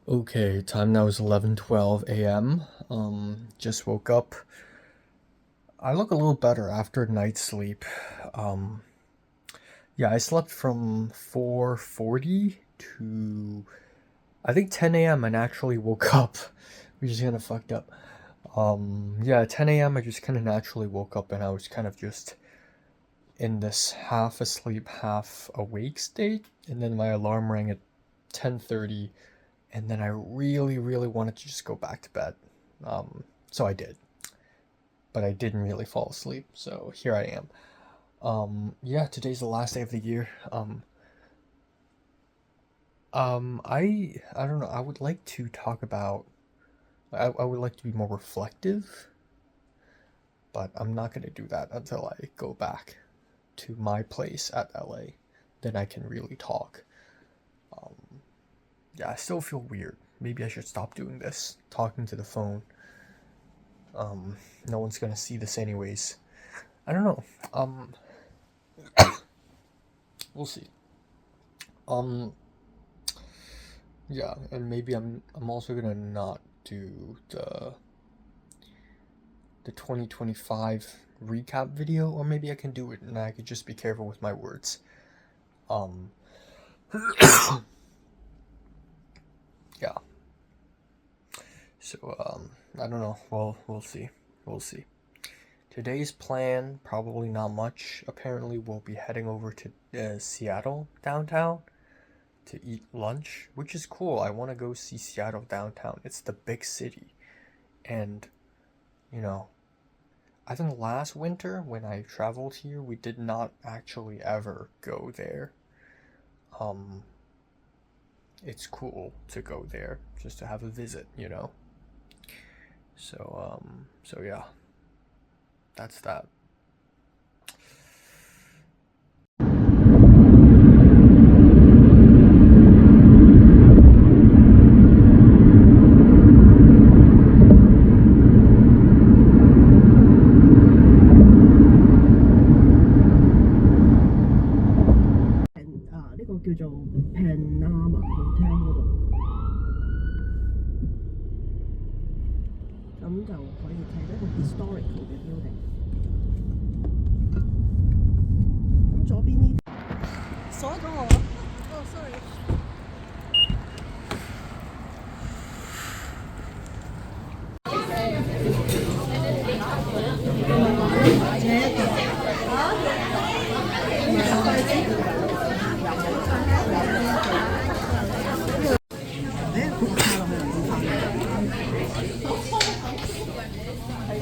Okay, time now is 11:12 a.m. Just woke up. I look a little better after night sleep. Um, yeah, I slept from 4:40 to I think 10 a.m. and actually woke up, which is kind of fucked up. Yeah, 10 a.m. I just kind of naturally woke up and I was kind of just in this half asleep, half awake state, and then my alarm rang at 10:30, and then I really, really wanted to just go back to bed. So I did, but I didn't really fall asleep. So here I am. Yeah, today's the last day of the year. I don't know. I would like to talk about. I would like to be more reflective, but I'm not gonna do that until I go back to my place at LA. Then I can really talk. Um, yeah, I still feel weird. Maybe I should stop doing this, talking to the phone. No one's gonna see this anyways. I don't know. Um, we'll see. Um, yeah, and maybe I'm also gonna not do the 2025 recap video, or maybe I can do it and I could just be careful with my words. Um, yeah. So I don't know. Well, we'll see. We'll see. Today's plan, probably not much. Apparently, we'll be heading over to Seattle downtown to eat lunch, which is cool. I want to go see Seattle downtown. It's the big city. And, you know, I think last winter when I traveled here, we did not actually ever go there. Um, it's cool to go there just to have a visit. So yeah, that's that. Panama Hotel 嗰度，咁就可以睇到一個 historical 嘅 building。咁左邊呢鎖咗我哦，sorry。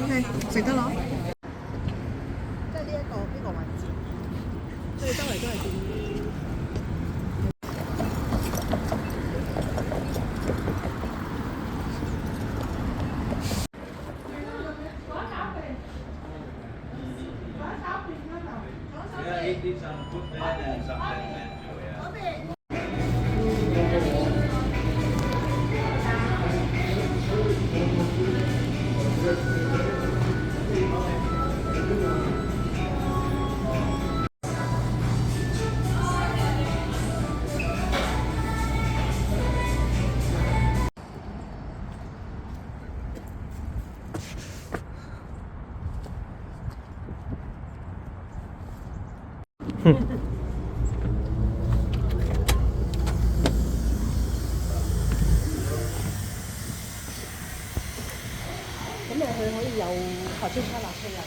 OK，食得攞。即係呢個位置，即係周圍都係見。咁你去可以有合出卡納車啊。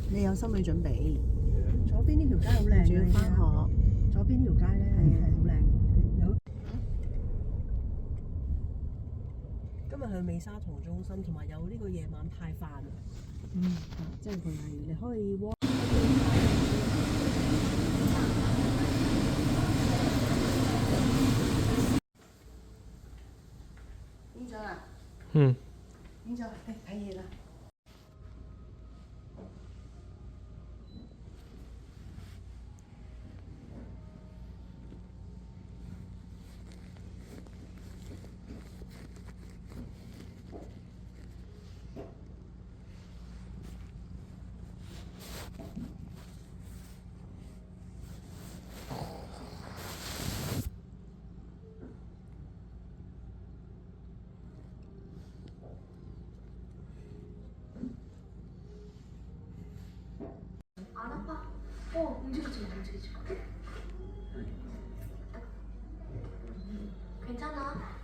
你有心理準備。左邊呢條街好靚嘅，仲要翻學。左邊呢條街咧係好靚。今日去美沙酮中心，同埋有呢個夜晚派飯。即係佢係你可以影咗啦。影咗，睇嘢啦。 괜찮아.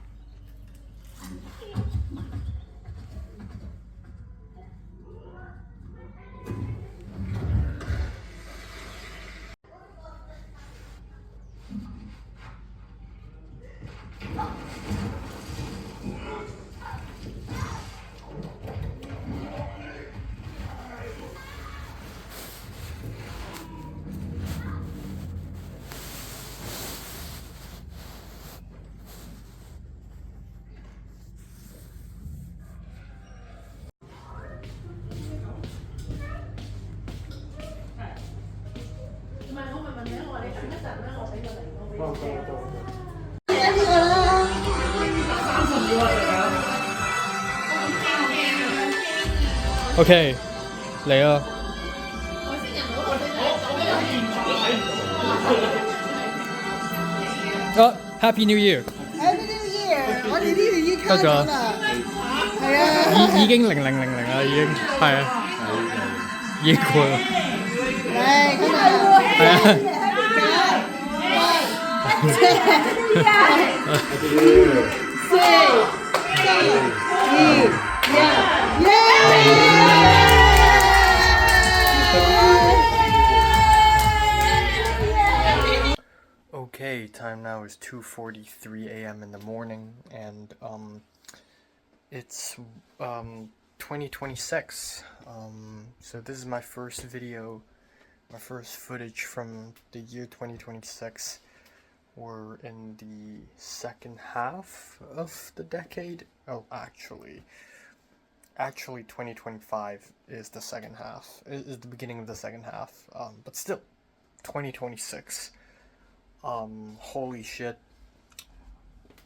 OK，嚟啊！啊，Happy New Year！ Happy New Year！ 我哋呢度已經開咗啦，係啊，已經0000啦，已經係啊，已經過啦，嚟咁啊，係啊。四、三、二、一，耶！ Okay, time now is 2:43 a.m. in the morning, and it's 2026. So this is my first video, my first footage from the year 2026. We're in the second half of the decade. Oh, actually 2025 is the second half. Is the beginning of the second half. But still, 2026. Holy shit.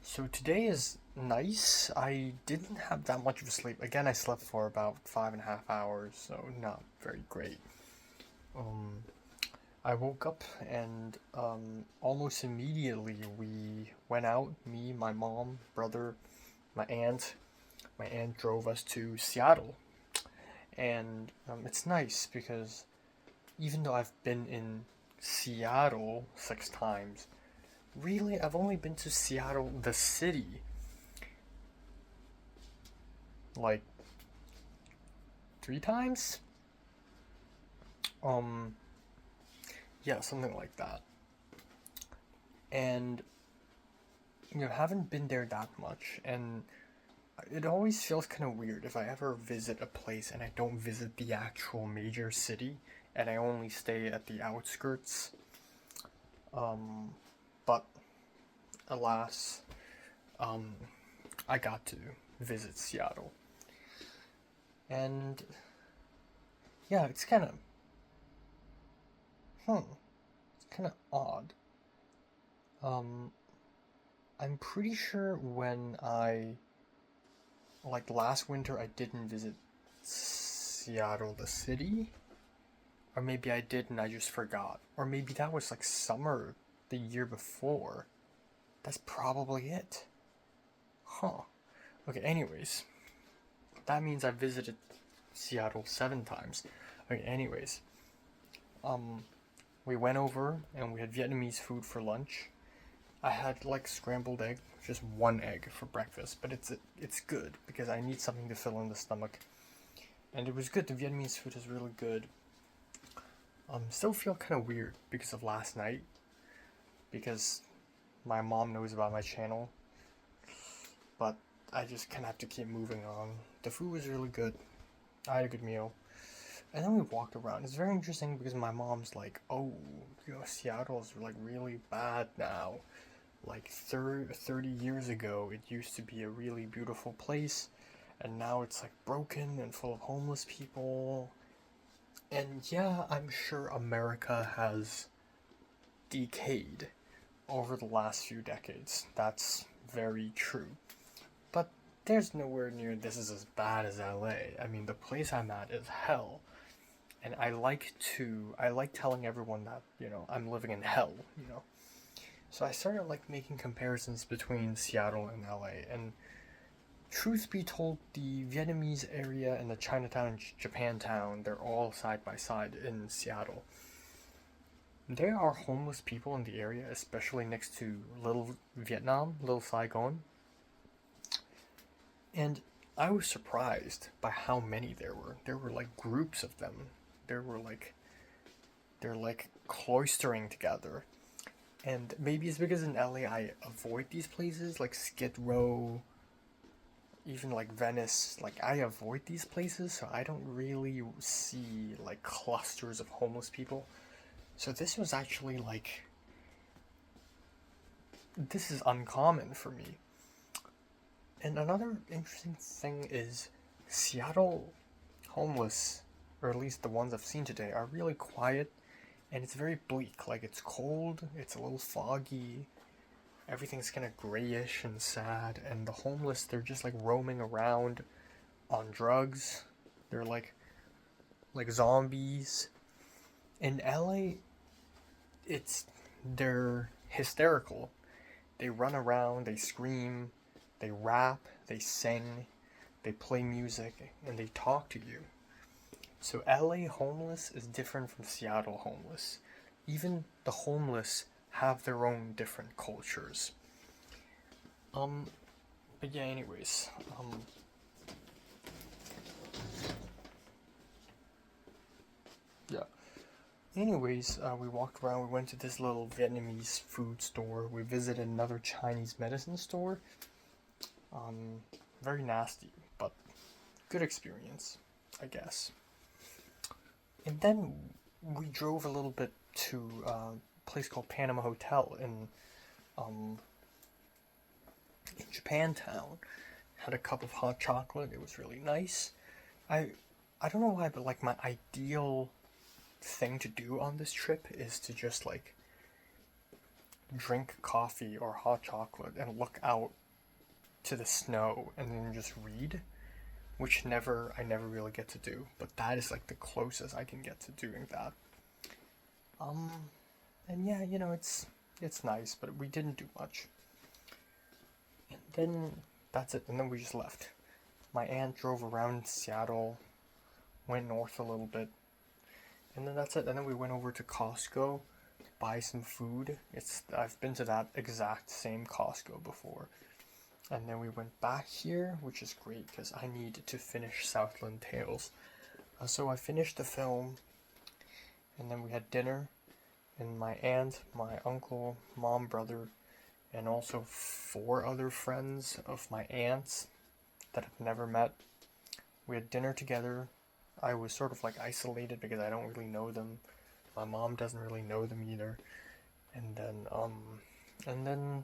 So today is nice. I didn't have that much of a sleep. Again, I slept for about 5.5 hours, so not very great. I woke up and almost immediately we went out, me, my mom, brother, my aunt. My aunt drove us to Seattle. And it's nice because even though I've been in Seattle 6 times, really I've only been to Seattle the city like 3 times. Yeah, something like that. And haven't been there that much, and it always feels kind of weird if I ever visit a place and I don't visit the actual major city and I only stay at the outskirts. But alas, I got to visit Seattle. And yeah, it's kind of odd. I'm pretty sure when last winter I didn't visit Seattle the city, or maybe I did and I just forgot, or maybe that was like summer the year before. That's probably it. Okay, anyways, that means I visited Seattle 7 times. Okay, anyways, we went over and we had Vietnamese food for lunch. I had like scrambled egg, just 1 egg for breakfast, but it's good because I need something to fill in the stomach. And it was good. The Vietnamese food is really good. Still feel kind of weird because of last night, because my mom knows about my channel, but I just kind of have to keep moving on. The food was really good. I had a good meal. And then we walked around. It's very interesting because my mom's like, oh, Seattle's like really bad now. Like 30 years ago, it used to be a really beautiful place, and now it's like broken and full of homeless people. And yeah, I'm sure America has decayed over the last few decades. That's very true. But there's nowhere near this is as bad as LA. I mean, the place I'm at is hell. And I like telling everyone that, I'm living in hell, So I started making comparisons between Seattle and LA, and truth be told, the Vietnamese area and the Chinatown and Japantown, they're all side by side in Seattle. there are homeless people in the area, especially next to Little Vietnam, Little Saigon. And I was surprised by how many there were. There were like groups of them. They're like cloistering together. And maybe it's because in LA I avoid these places like Skid Row, even like Venice. Like I avoid these places, so I don't really see like clusters of homeless people. So this was actually like, this is uncommon for me. And another interesting thing is Seattle homeless, or at least the ones I've seen today, are really quiet and it's very bleak. Like it's cold, it's a little foggy, everything's kind of grayish and sad, and the homeless, they're just like roaming around on drugs. They're like zombies. In LA, they're hysterical. They run around, they scream, they rap, they sing, they play music, and they talk to you. So LA homeless is different from Seattle homeless. Even the homeless have their own different cultures. But yeah, anyways, yeah. Anyways, we walked around, we went to this little Vietnamese food store, we visited another Chinese medicine store. Very nasty, but good experience, I guess. And then we drove a little bit to a place called Panama Hotel in Japantown. Had a cup of hot chocolate. It was really nice. I don't know why, but like my ideal thing to do on this trip is to just like drink coffee or hot chocolate and look out to the snow and then just read, which I never really get to do, but that is like the closest I can get to doing that. And yeah, you know, it's nice, but we didn't do much. And then that's it, and then we just left. My aunt drove around Seattle, went north a little bit, and then that's it. And then we went over to Costco to buy some food. I've been to that exact same Costco before. And then we went back here, which is great because I need to finish Southland Tales. So I finished the film, and then we had dinner, and my aunt, my uncle, mom, brother, and also 4 other friends of my aunt's that I've never met. We had dinner together. I was sort of like isolated because I don't really know them. My mom doesn't really know them either. And then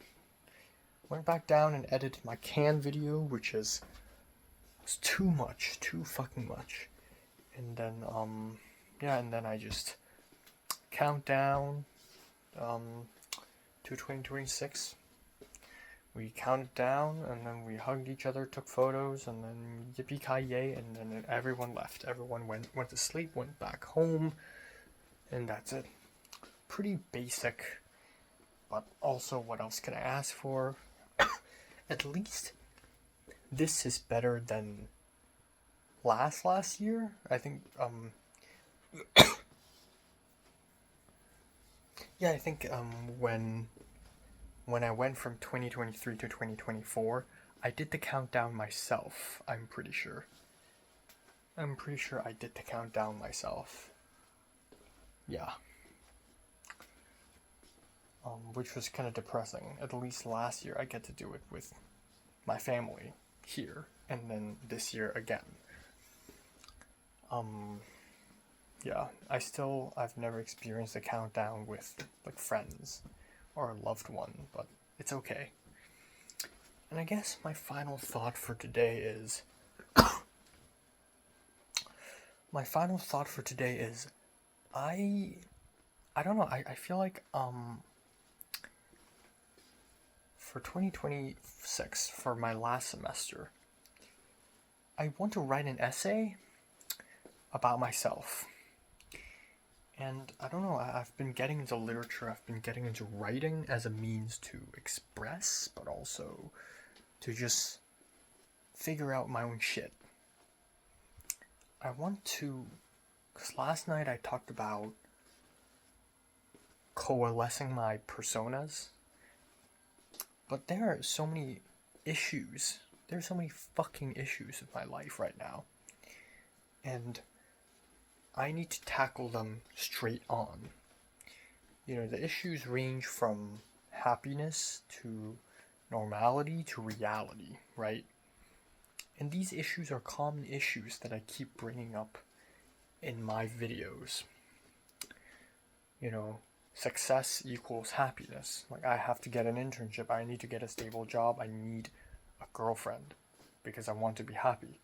went back down and edited my can video, which was too fucking much. And then yeah, and then I just count down to 2026. We counted down, and then we hugged each other, took photos, and then yippee-ki-yay, and then everyone left. Everyone went to sleep, went back home, and that's it. Pretty basic, but also what else can I ask for? At least this is better than last year. I think yeah, I think when I went from 2023 to 2024, I did the countdown myself. I'm pretty sure I did the countdown myself. Yeah. Which was kind of depressing. At least last year I get to do it with my family here, and then this year again. Yeah, I've never experienced a countdown with like friends or a loved one, but it's okay. And I guess my final thought for today is I don't know, I feel like for 2026, for my last semester, I want to write an essay about myself. And I don't know, I've been getting into literature, I've been getting into writing as a means to express, but also to just figure out my own shit. I want to, because last night I talked about coalescing my personas. But there are so many issues. There's so many fucking issues in my life right now. And I need to tackle them straight on. You know, the issues range from happiness to normality to reality, right? And these issues are common issues that I keep bringing up in my videos. You know, success equals happiness. Like, I have to get an internship, I need to get a stable job, I need a girlfriend because I want to be happy.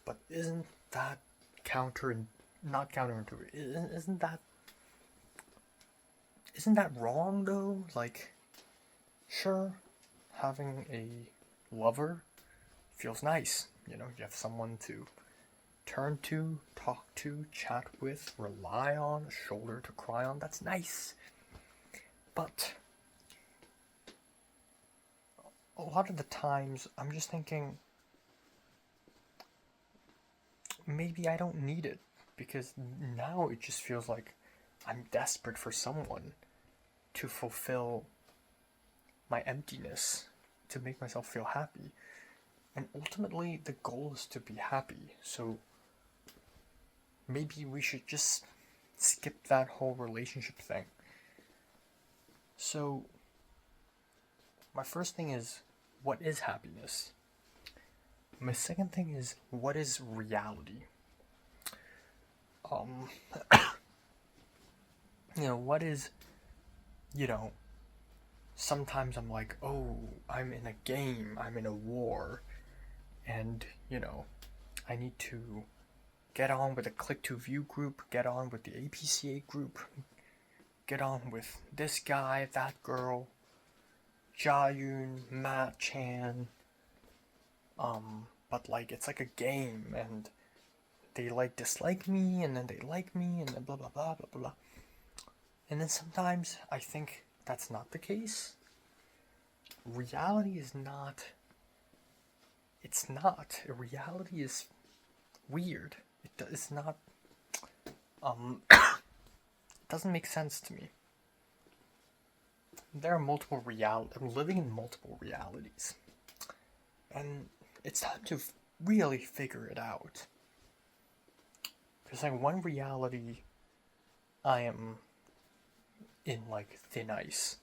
But isn't that not counterintuitive? Isn't that wrong though? Like, sure, having a lover feels nice. You know, you have someone to turn to, talk to, chat with, rely on, a shoulder to cry on. That's nice. But a lot of the times I'm just thinking, maybe I don't need it, because now it just feels like I'm desperate for someone to fulfill my emptiness, to make myself feel happy. And ultimately, the goal is to be happy. So maybe we should just skip that whole relationship thing. So my first thing is, what is happiness? My second thing is, what is reality? What is, sometimes I'm like, oh, I'm in a game, I'm in a war, and, I need to get on with the Click2View group, get on with the APCA group, get on with this guy, that girl, Jayun, Matt Chan, but like, it's like a game, and they dislike me, and then they like me, and then blah blah blah blah blah. And then sometimes I think that's not the case. Reality is not. It's not. Reality is weird. It's not. It doesn't make sense to me. There are multiple I'm living in multiple realities, and it's time to really figure it out. Because like, one reality, I am in like thin ice,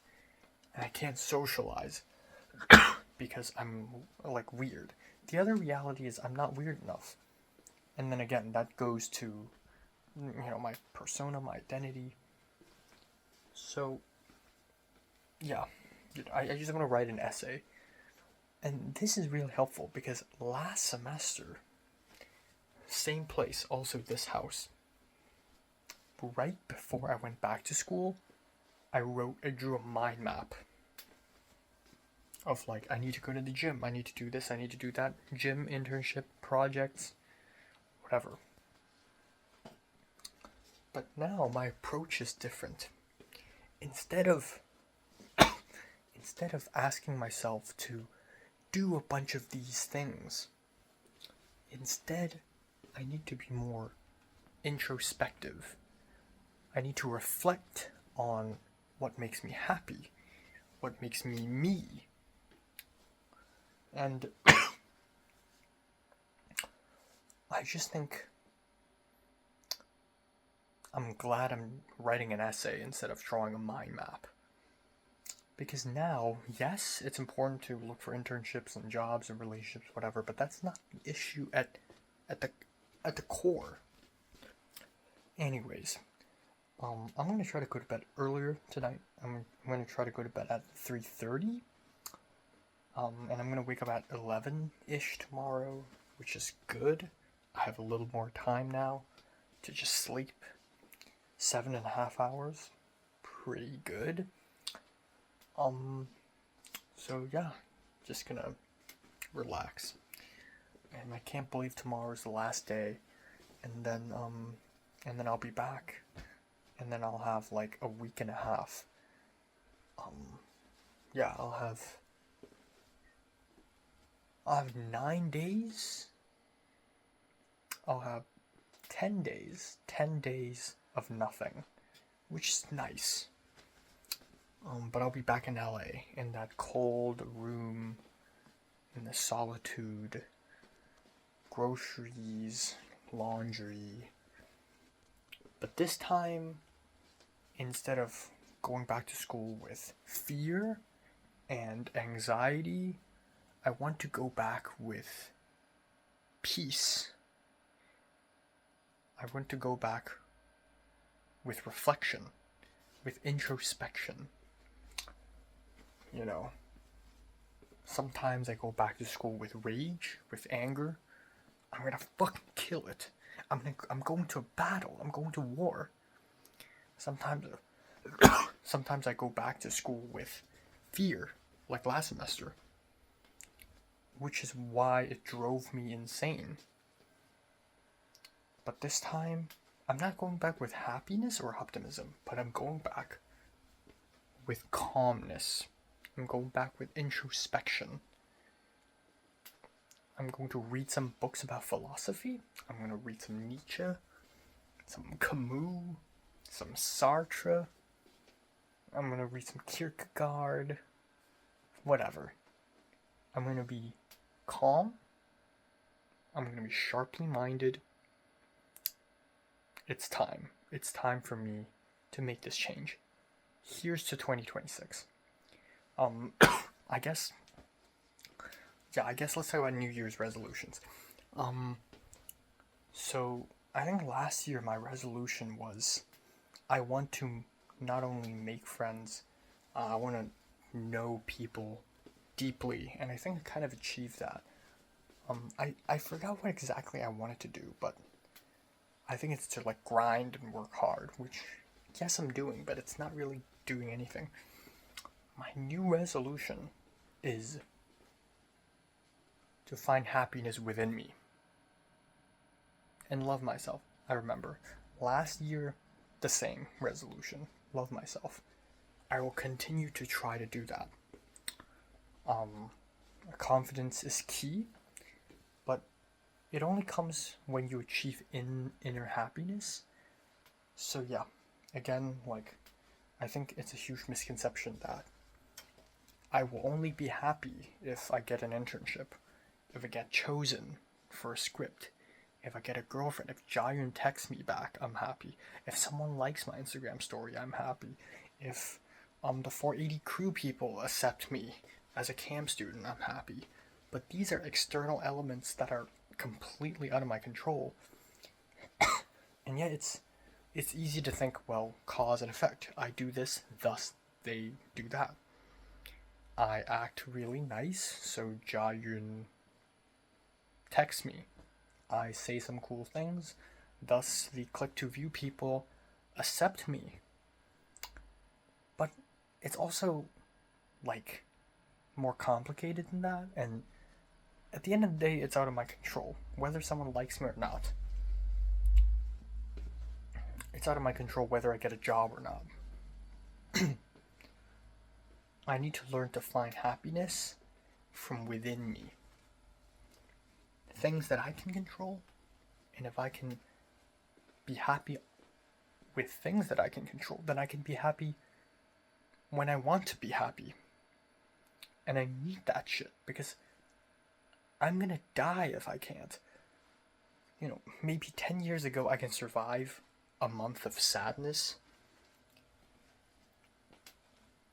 and I can't socialize because I'm like weird. The other reality is I'm not weird enough. And then again, that goes to, my persona, my identity. So, yeah, I just want to write an essay. And this is really helpful because last semester, same place, also this house, right before I went back to school, I drew a mind map of like, I need to go to the gym, I need to do this, I need to do that, gym, internship, projects, whatever. But now my approach is different. Instead of asking myself to do a bunch of these things, instead I need to be more introspective. I need to reflect on what makes me happy, what makes me me. And I just think I'm glad I'm writing an essay instead of drawing a mind map. Because now, yes, it's important to look for internships and jobs and relationships, whatever, but that's not the issue at the core. Anyways, I'm gonna try to go to bed earlier tonight. I'm gonna try to go to bed at 3:30. And I'm gonna wake up at 11-ish tomorrow, which is good. I have a little more time now to just sleep. 7.5 hours. Pretty good. So yeah, just gonna relax. And I can't believe tomorrow is the last day. And then I'll be back. And then I'll have like a week and a half. Yeah, I'll have 9 days. I'll have 10 days. 10 days of nothing, which is nice. But I'll be back in LA in that cold room, in the solitude, groceries, laundry. But this time, instead of going back to school with fear and anxiety, I want to go back with peace. I want to go back with reflection, with introspection. You know, sometimes I go back to school with rage, with anger. I'm gonna fucking kill it. I'm going to battle. I'm going to war. Sometimes I go back to school with fear, like last semester, which is why it drove me insane. But this time, I'm not going back with happiness or optimism, but I'm going back with calmness. I'm going back with introspection. I'm going to read some books about philosophy. I'm going to read some Nietzsche, some Camus, some Sartre. I'm going to read some Kierkegaard. Whatever. I'm going to be calm. I'm going to be sharply minded. It's time. It's time for me to make this change. Here's to 2026. I guess let's talk about New Year's resolutions. So I think last year my resolution was I want to not only make friends, I want to know people deeply, and I think I kind of achieved that. I forgot what exactly I wanted to do, but I think it's to like grind and work hard, which yes I'm doing, but it's not really doing anything. My new resolution is to find happiness within me and love myself. I remember last year, the same resolution, love myself. I will continue to try to do that. Confidence is key, but it only comes when you achieve inner happiness. So yeah, again, like, I think it's a huge misconception that I will only be happy if I get an internship, if I get chosen for a script, if I get a girlfriend, if Jayun texts me back, I'm happy. If someone likes my Instagram story, I'm happy. If the 480 crew people accept me as a CAM student, I'm happy. But these are external elements that are completely out of my control. And yet it's easy to think, well, cause and effect. I do this, thus they do that. I act really nice, so Jayun texts me. I say some cool things, thus the click to view people accept me. But it's also, like, more complicated than that, and at the end of the day, it's out of my control, whether someone likes me or not. It's out of my control whether I get a job or not. I need to learn to find happiness from within me. Things that I can control, and if I can be happy with things that I can control, then I can be happy when I want to be happy. And I need that shit, because I'm gonna die if I can't. You know, maybe 10 years ago I can survive a month of sadness,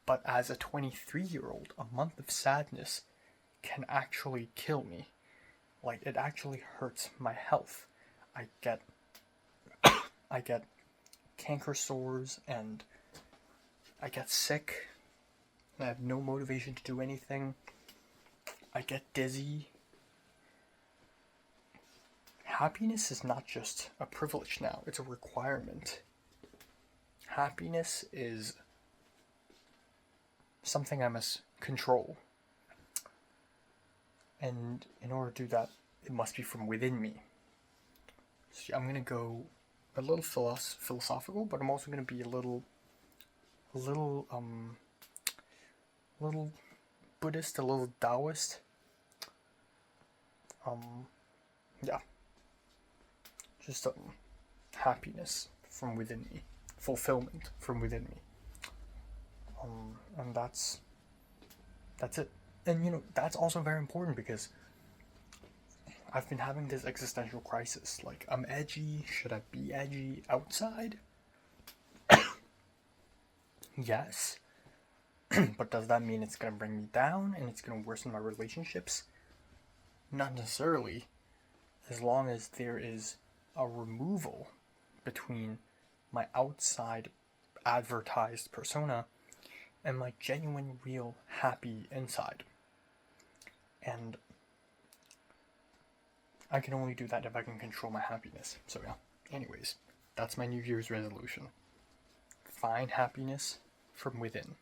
but as a 23-year-old, a month of sadness can actually kill me. Like, it actually hurts my health. I get canker sores, and I get sick, and I have no motivation to do anything. I get dizzy. Happiness is not just a privilege now, it's a requirement. Happiness is something I must control. And in order to do that, it must be from within me. So I'm gonna go a little philosophical, but I'm also gonna be a little Buddhist, a little Taoist. Yeah. Just happiness from within me, fulfillment from within me. And that's it. And you know, that's also very important because I've been having this existential crisis. Like, I'm edgy. Should I be edgy outside? Yes. But does that mean it's gonna bring me down and it's gonna worsen my relationships? Not necessarily. As long as there is a removal between my outside advertised persona and my genuine, real, happy inside. And I can only do that if I can control my happiness. So yeah, anyways, that's my New Year's resolution. Find happiness from within.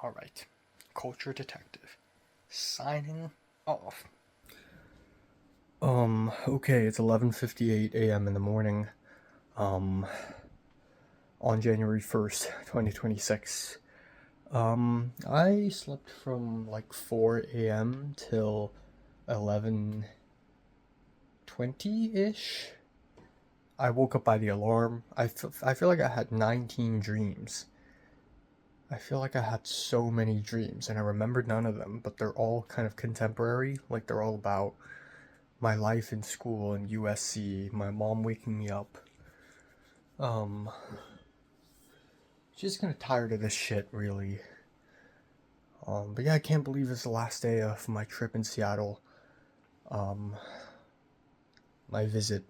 Alright, Culture Detective, signing off. Okay, it's 11:58 a.m. in the morning, on January 1st, 2026. I slept from like 4 a.m. till 11:20-ish. I woke up by the alarm. I feel like I had 19 dreams. I feel like I had so many dreams, and I remembered none of them, but they're all kind of contemporary. Like, they're all about my life in school in USC, my mom waking me up. Just kind of tired of this shit, really. But yeah, I can't believe it's the last day of my trip in Seattle. My visit.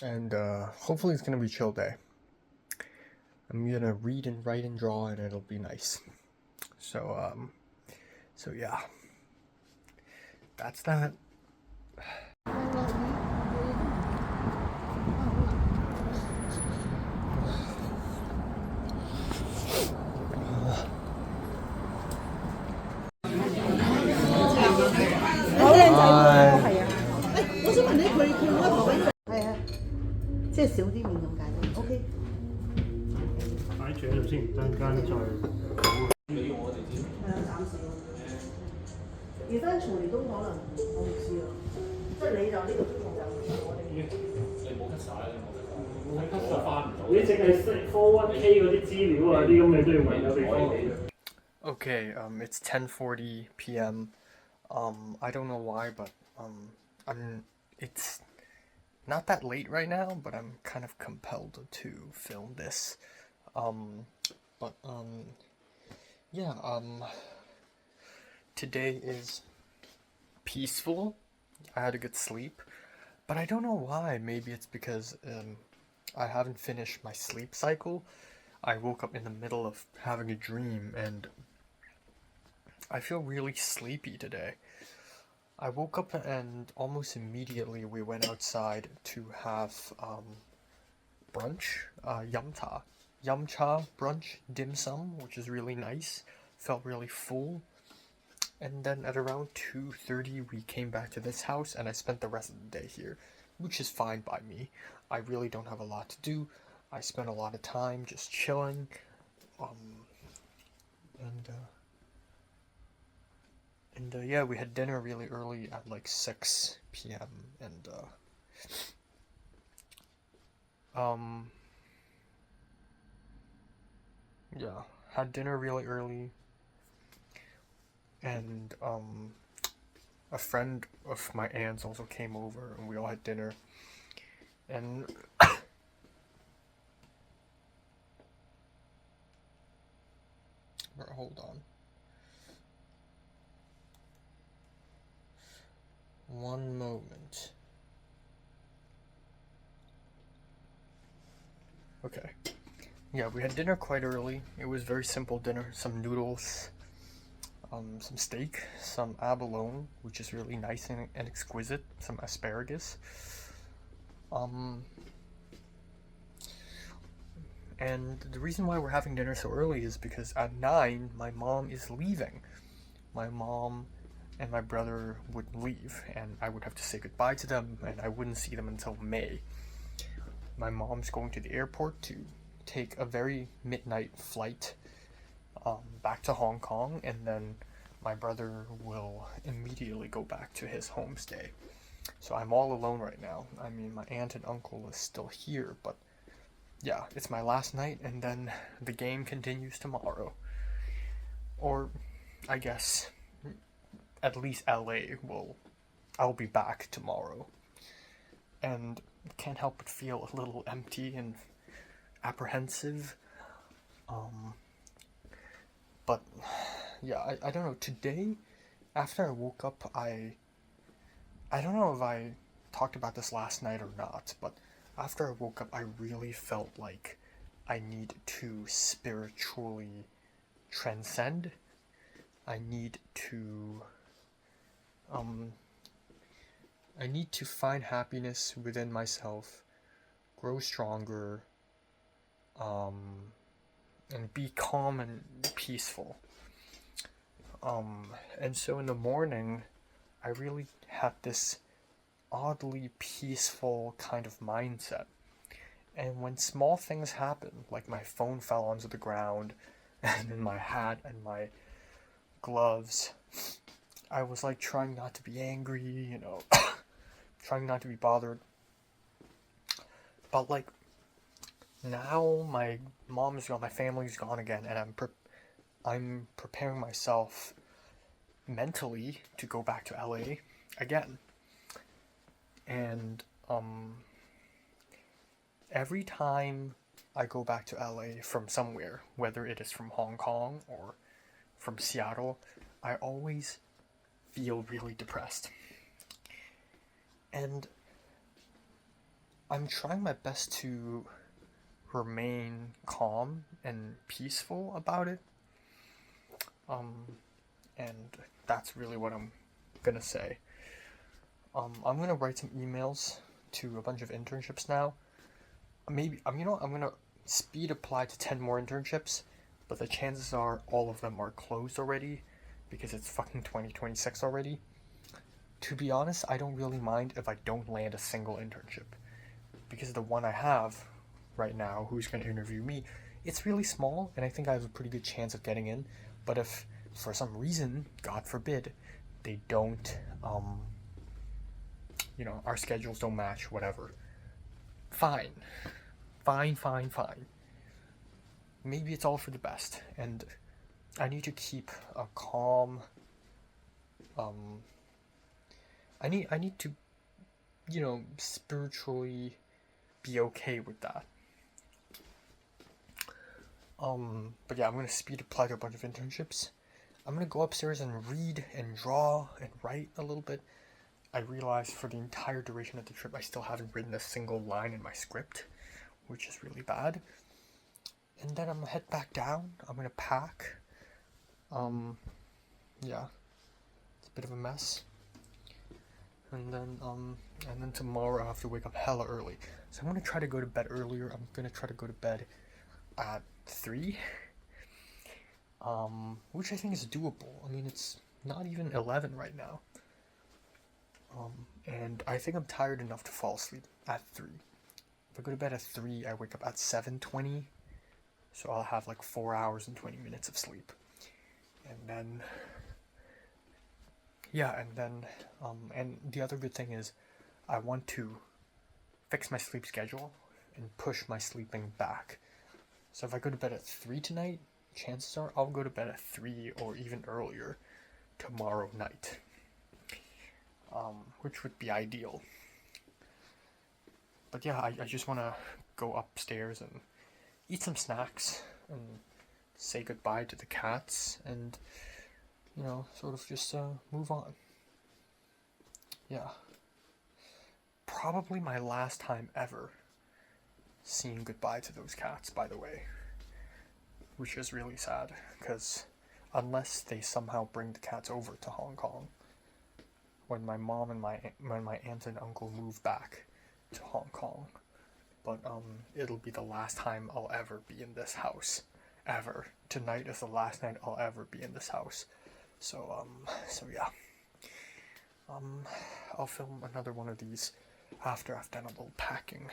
And hopefully it's gonna be a chill day. I'm gonna read and write and draw, and it'll be nice. So yeah. That's that. OK。擺住喺度先，等陣間再。暫時。而家從嚟都可能我唔知啊，即係你就呢個中學就我哋。你冇 cut 晒，你冇 cut 晒翻唔到。你淨係 401k 嗰啲資料啊啲咁，你都要揾有地方俾。Okay, it's 10:40 p.m. I don't know why, but it's not that late right now, but I'm kind of compelled to film this. Yeah, today is peaceful. I had a good sleep, but I don't know why. Maybe it's because I haven't finished my sleep cycle. I woke up in the middle of having a dream, and I feel really sleepy today. I woke up and almost immediately we went outside to have brunch, yumcha brunch, dim sum, which is really nice. Felt really full. And then at around 2:30 we came back to this house, and I spent the rest of the day here, which is fine by me. I really don't have a lot to do. I spent a lot of time just chilling, yeah, we had dinner really early at like 6 p.m. and yeah, had dinner really early, and a friend of my aunt's also came over, and we all had dinner, and hold on. One moment. Okay. Yeah, we had dinner quite early. It was very simple dinner. Some noodles, some steak, some abalone, which is really nice and exquisite, some asparagus. And the reason why we're having dinner so early is because at 9, my mom is leaving. My mom and my brother would leave, and I would have to say goodbye to them, and I wouldn't see them until May. My mom's going to the airport to take a very midnight flight back to Hong Kong, and then my brother will immediately go back to his homestay. So I'm all alone right now. I mean, my aunt and uncle is still here, but yeah, it's my last night, and then the game continues tomorrow. Or, I guess, at least LA I'll be back tomorrow. And can't help but feel a little empty and apprehensive. But, yeah, I don't know, today, after I woke up, I don't know if I talked about this last night or not, but after I woke up, I really felt like I need to spiritually transcend. I need to find happiness within myself, grow stronger, and be calm and peaceful. And so in the morning, I really had this oddly peaceful kind of mindset. And when small things happen, like my phone fell onto the ground, and then my hat and my gloves, I was like trying not to be angry, you know, trying not to be bothered. But like now my mom's gone, my family's gone again, and I'm preparing myself mentally to go back to LA again. And every time I go back to LA from somewhere, whether it is from Hong Kong or from Seattle, I always feel really depressed. And I'm trying my best to remain calm and peaceful about it. And that's really what I'm gonna say. I'm gonna write some emails to a bunch of internships now. Maybe I'm gonna speed apply to 10 more internships, but the chances are all of them are closed already because it's fucking 2026 already. To be honest, I don't really mind if I don't land a single internship, because the one I have right now who's going to interview me, it's really small, and I think I have a pretty good chance of getting in. But if for some reason, God forbid, they don't, our schedules don't match, whatever, fine. Maybe it's all for the best, and I need to keep a calm, I need to, spiritually be okay with that. But yeah, I'm gonna speed apply to a bunch of internships. I'm gonna go upstairs and read and draw and write a little bit. I realized for the entire duration of the trip, I still haven't written a single line in my script, which is really bad. And then I'm gonna head back down. I'm gonna pack. Yeah, it's a bit of a mess. And then tomorrow I have to wake up hella early. So I'm gonna try to go to bed earlier. I'm gonna try to go to bed at 3, which I think is doable. I mean, it's not even 11 right now. And I think I'm tired enough to fall asleep at 3. If I go to bed at 3, I wake up at 7:20, so I'll have like 4 hours and 20 minutes of sleep. And then, and the other good thing is I want to fix my sleep schedule and push my sleeping back. So if I go to bed at 3 tonight, chances are I'll go to bed at 3 or even earlier tomorrow night, which would be ideal. But yeah, I just want to go upstairs and eat some snacks and say goodbye to the cats and, sort of just move on. Yeah. Probably my last time ever seeing goodbye to those cats, by the way. Which is really sad, because unless they somehow bring the cats over to Hong Kong, when my mom and my aunt and uncle move back to Hong Kong, but it'll be the last time I'll ever be in this house, ever. Tonight is the last night I'll ever be in this house. So yeah. I'll film another one of these after I've done a little packing.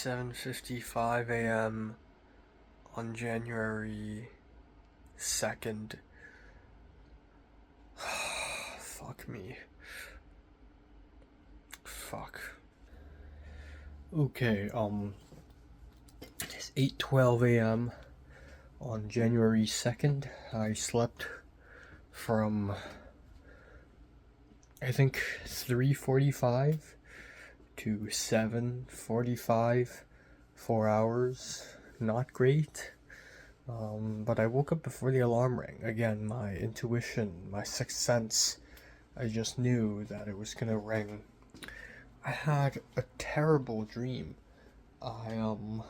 7:55 a.m. on January 2nd. Fuck me. Fuck. Okay, it's 8:12 a.m. on January 2nd. I slept from, I think, 3:45 to 7:45, 4 hours. Not great. But I woke up before the alarm rang. Again, my intuition, my sixth sense, I just knew that it was gonna ring. I had a terrible dream. But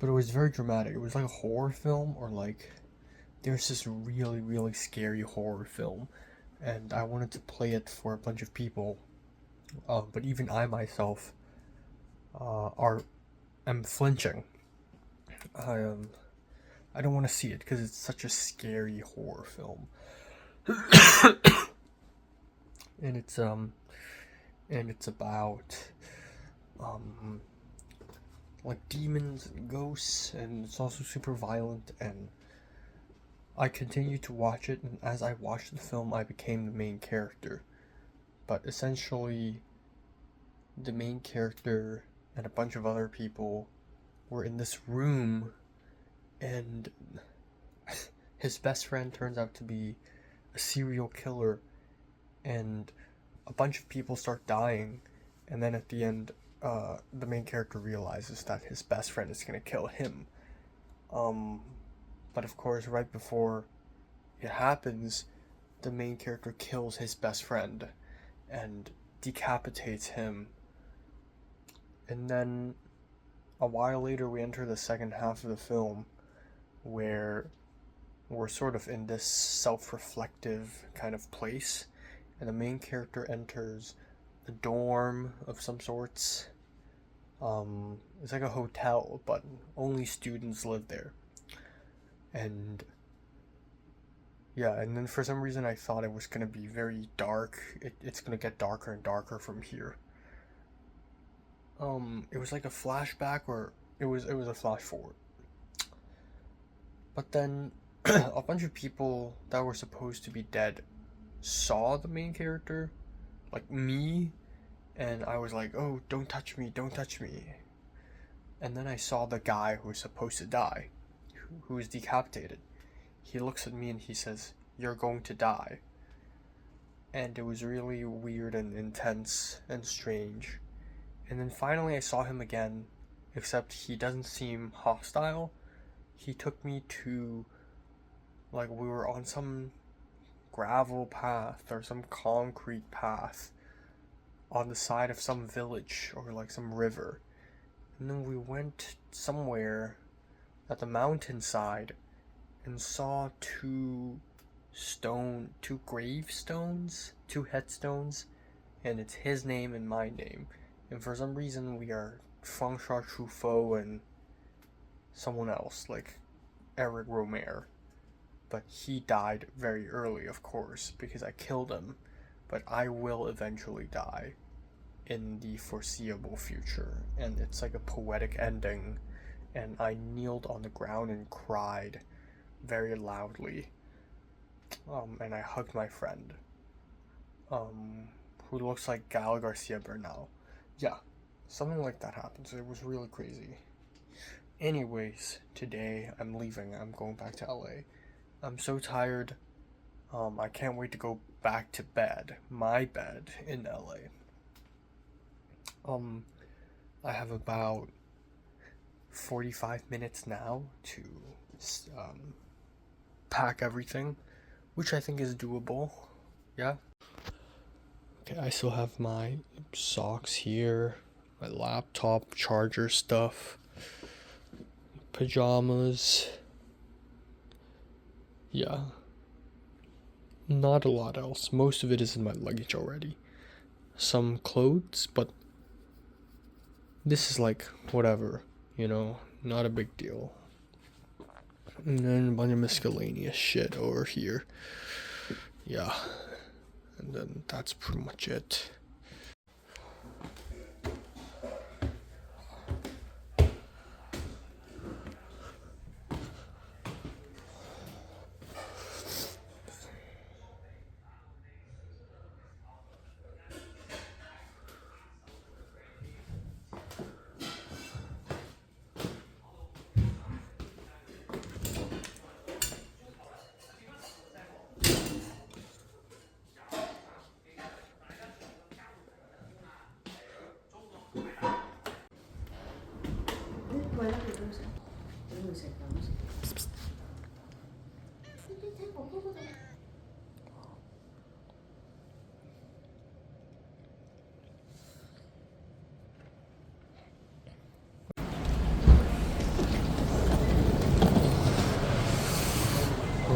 it was very dramatic. It was like a horror film, or like, there's this really, really scary horror film, and I wanted to play it for a bunch of people. But even I myself, am flinching. I don't want to see it because it's such a scary horror film. and it's about like demons and ghosts, and it's also super violent, and I continued to watch it, and as I watched the film I became the main character. But essentially the main character and a bunch of other people were in this room, and his best friend turns out to be a serial killer, and a bunch of people start dying, and then at the end, the main character realizes that his best friend is gonna kill him. But of course, right before it happens, the main character kills his best friend and decapitates him. And then a while later we enter the second half of the film, where we're sort of in this self-reflective kind of place, and the main character enters a dorm of some sorts. It's like a hotel, but only students live there. And yeah, and then for some reason I thought it was gonna be very dark. It's gonna get darker and darker from here. It was like a flashback, or it was a flash forward. But then a bunch of people that were supposed to be dead saw the main character, like me, and I was like, oh, don't touch me, don't touch me. And then I saw the guy who was supposed to die, who was decapitated. He looks at me and he says, "You're going to die." And it was really weird and intense and strange. And then finally I saw him again, except he doesn't seem hostile. He took me to, like, we were on some gravel path or some concrete path on the side of some village or like some river. And then we went somewhere at the mountainside and saw two gravestones, two headstones, and it's his name and my name. And for some reason we are François Truffaut and someone else, like Eric Romer. But he died very early, of course, because I killed him. But I will eventually die in the foreseeable future. And it's like a poetic ending. And I kneeled on the ground and cried very loudly. And I hugged my friend, who looks like Gal Garcia Bernal. Yeah, something like that happened. So it was really crazy. Anyways, today I'm leaving. I'm going back to LA. I'm so tired. I can't wait to go back to bed. My bed in LA. I have about 45 minutes now to pack everything, which I think is doable. Yeah. Okay, I still have my socks here, my laptop, charger stuff, pajamas. Yeah. Not a lot else. Most of it is in my luggage already. Some clothes, but this is like whatever, you know, not a big deal. And then a bunch of miscellaneous shit over here. Yeah. And then that's pretty much it. 貴啦，佢都食，點會食咁食？你睇哥哥嗰度。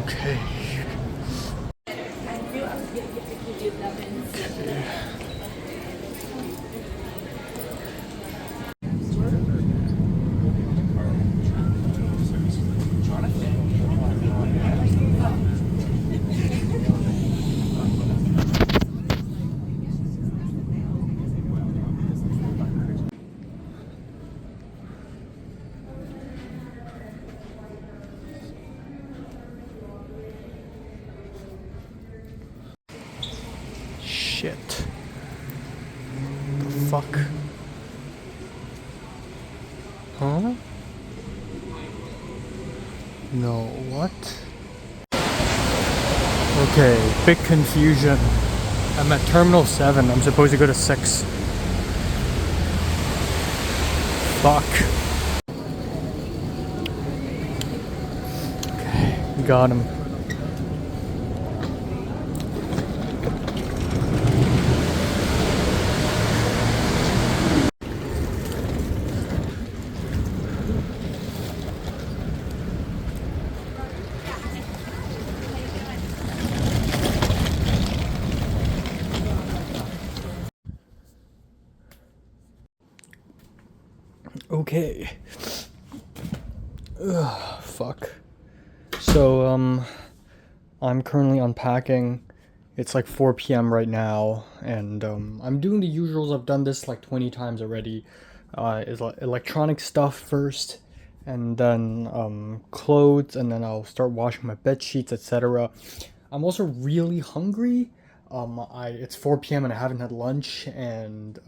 Okay. Shit. The fuck? Huh? No, what? Okay, big confusion. I'm at Terminal 7. I'm supposed to go to 6. Fuck. Okay, got him. Okay. Ugh, fuck. So, I'm currently unpacking. It's like 4 p.m. right now, and I'm doing the usuals. I've done this like 20 times already. Is electronic stuff first, and then clothes, and then I'll start washing my bed sheets, etc. I'm also really hungry. It's 4 p.m. and I haven't had lunch, and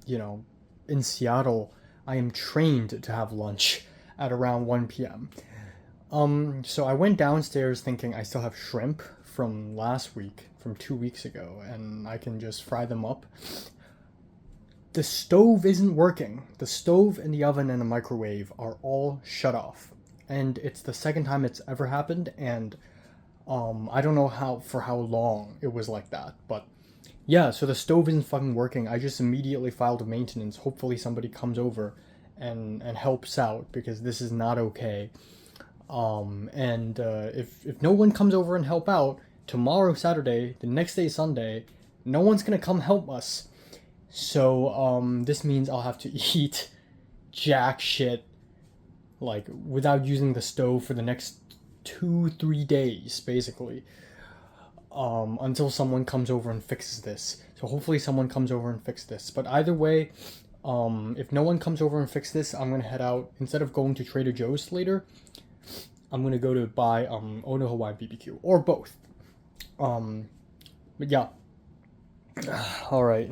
you know, in Seattle, I am trained to have lunch at around 1 p.m. So I went downstairs thinking I still have shrimp from last week, from 2 weeks ago, and I can just fry them up. The stove isn't working. The stove and the oven and the microwave are all shut off. And it's the second time it's ever happened, and I don't know for how long it was like that, but yeah, so the stove isn't fucking working. I just immediately filed a maintenance. Hopefully somebody comes over and helps out, because this is not okay. If no one comes over and help out, tomorrow Saturday, the next day Sunday, no one's gonna come help us. So this means I'll have to eat jack shit, like, without using the stove for the next 2-3 days, basically. Until someone comes over and fixes this. So hopefully someone comes over and fixes this. But either way, if no one comes over and fixes this, I'm gonna head out. Instead of going to Trader Joe's later, I'm gonna go to buy Ono Hawaiian BBQ, or both. But yeah. Alright.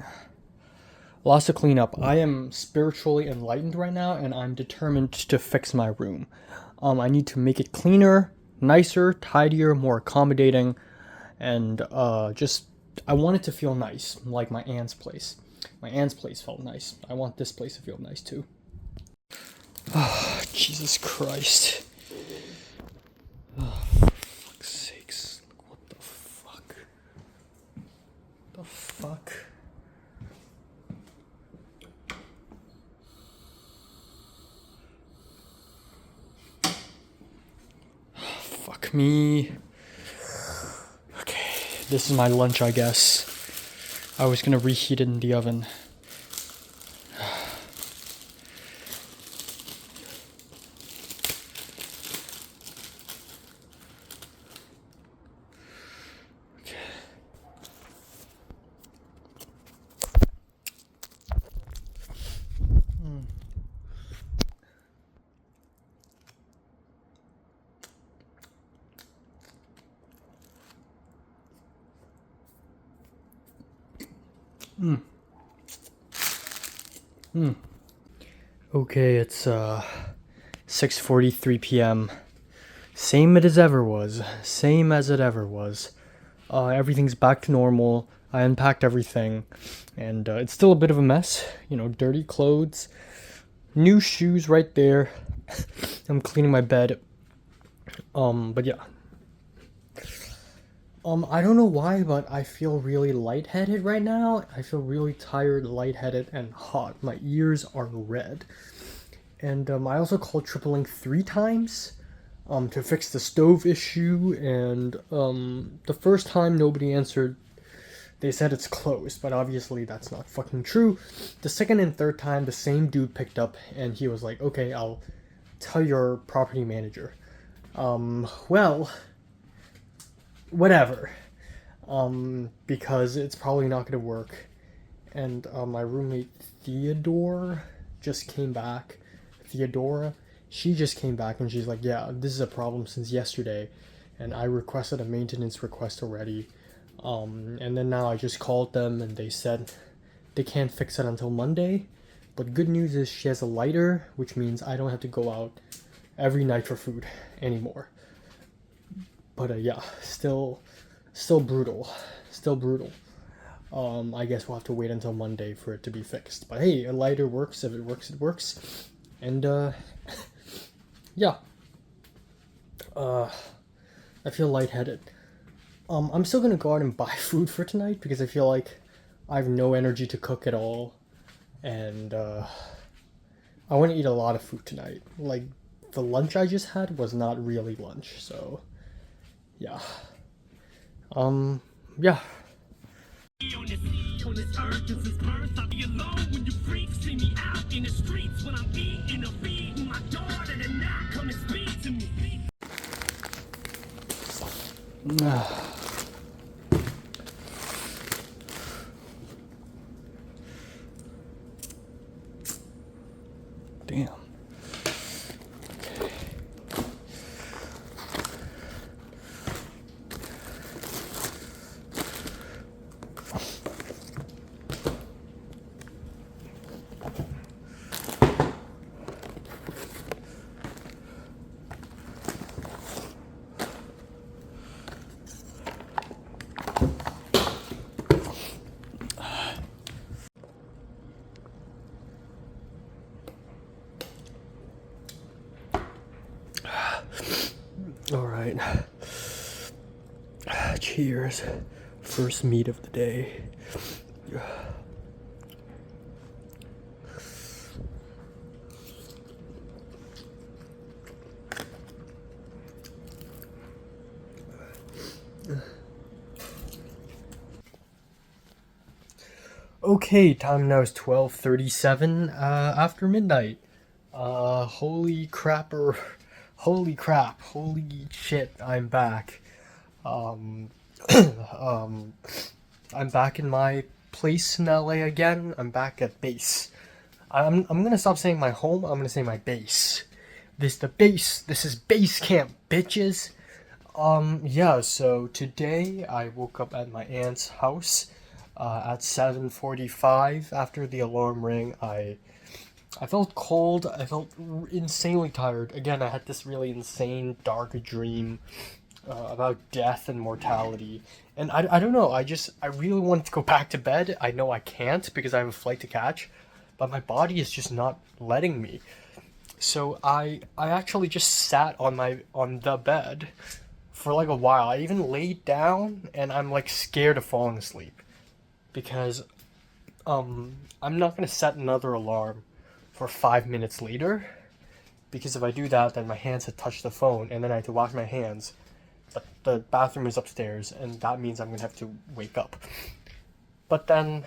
Lots to clean up. I am spiritually enlightened right now, and I'm determined to fix my room. I need to make it cleaner, nicer, tidier, more accommodating, and I want it to feel nice, like my aunt's place. My aunt's place felt nice. I want this place to feel nice too. Oh, Jesus Christ. Oh, for fuck's sakes. What the fuck? What the fuck? Fuck me. Okay, this is my lunch, I guess. I was gonna reheat it in the oven. Okay, it's 6:43 p.m. Same as it ever was. Everything's back to normal. I unpacked everything, and it's still a bit of a mess. You know, dirty clothes, New shoes right there. I'm cleaning my bed. But yeah. I don't know why, but I feel really lightheaded right now. I feel really tired, lightheaded, and hot. My ears are red. And I also called TripleLink 3 times to fix the stove issue, and the first time nobody answered. They said it's closed, but obviously that's not fucking true. The second and third time, the same dude picked up, and he was like, okay, I'll tell your property manager. Well, whatever. Because it's probably not gonna work. And my roommate Theodora just came back. She just came back and she's like, yeah, this is a problem since yesterday, and I requested a maintenance request already. And then now I just called them and they said they can't fix it until Monday. But good news is she has a lighter, which means I don't have to go out every night for food anymore. But yeah, still brutal. I guess we'll have to wait until Monday for it to be fixed. But hey, a lighter works. If it works, it works. And yeah. I feel lightheaded. I'm still gonna go out and buy food for tonight because I feel like I have no energy to cook at all. And I want to eat a lot of food tonight. Like, the lunch I just had was not really lunch, so yeah. Yeah. Damn. All right. Cheers. First meat of the day. Okay, time now is 12:37 after midnight. Holy crap, holy shit, I'm back. I'm back in my place in LA again. I'm back at base. I'm gonna stop saying my home, I'm gonna say my base. This is base camp, bitches. Yeah, so today I woke up at my aunt's house at 7:45 after the alarm rang. I felt cold. I felt insanely tired. Again, I had this really insane dark dream about death and mortality. And I don't know, I really wanted to go back to bed. I know I can't because I have a flight to catch, but my body is just not letting me. So I actually just sat on the bed for like a while. I even laid down and I'm like scared of falling asleep because I'm not gonna set another alarm for 5 minutes later, because if I do that, then my hands had touched the phone and then I had to wash my hands. But the bathroom is upstairs and that means I'm gonna have to wake up. But then,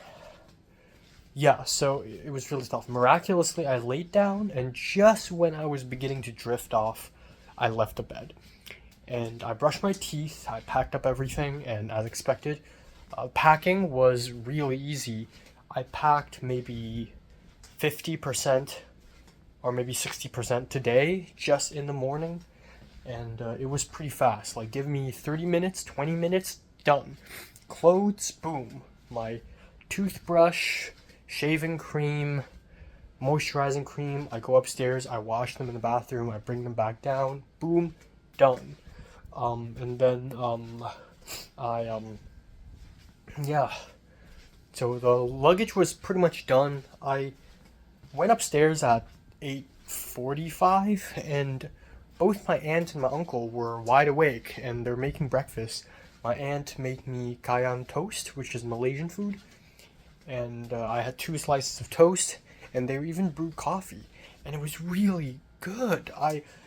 yeah, so it was really tough. Miraculously, I laid down, and just when I was beginning to drift off, I left the bed. And I brushed my teeth, I packed up everything, and as expected, packing was really easy. I packed maybe 50% or maybe 60% today, just in the morning, and it was pretty fast. Like, give me 30 minutes, 20 minutes, done. Clothes, boom. My toothbrush, shaving cream, moisturizing cream, I go upstairs, I wash them in the bathroom, I bring them back down, boom, done. And then yeah, so the luggage was pretty much done. I went upstairs at 8:45, and both my aunt and my uncle were wide awake, and they're making breakfast. My aunt made me kaiyan toast, which is Malaysian food, and I had 2 slices of toast, and they even brewed coffee, and it was really good.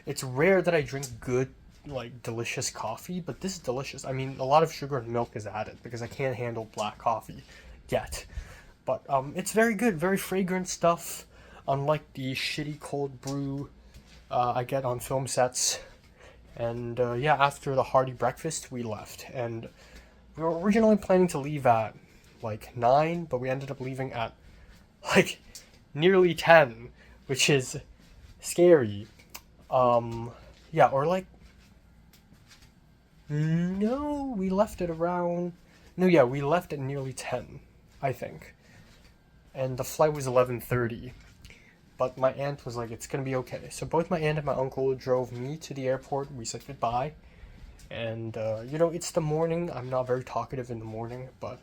It's rare that I drink good, like, delicious coffee, but this is delicious. I mean, a lot of sugar and milk is added because I can't handle black coffee yet, but it's very good, very fragrant stuff, unlike the shitty cold brew I get on film sets. And yeah, after the hearty breakfast, we left. And we were originally planning to leave at like 9, but we ended up leaving at like nearly 10, which is scary. Yeah, or like, no, we left at around, no, yeah, we left at nearly 10, I think. And the flight was 11:30. But my aunt was like, it's gonna be okay. So both my aunt and my uncle drove me to the airport. We said goodbye. And, you know, it's the morning. I'm not very talkative in the morning, but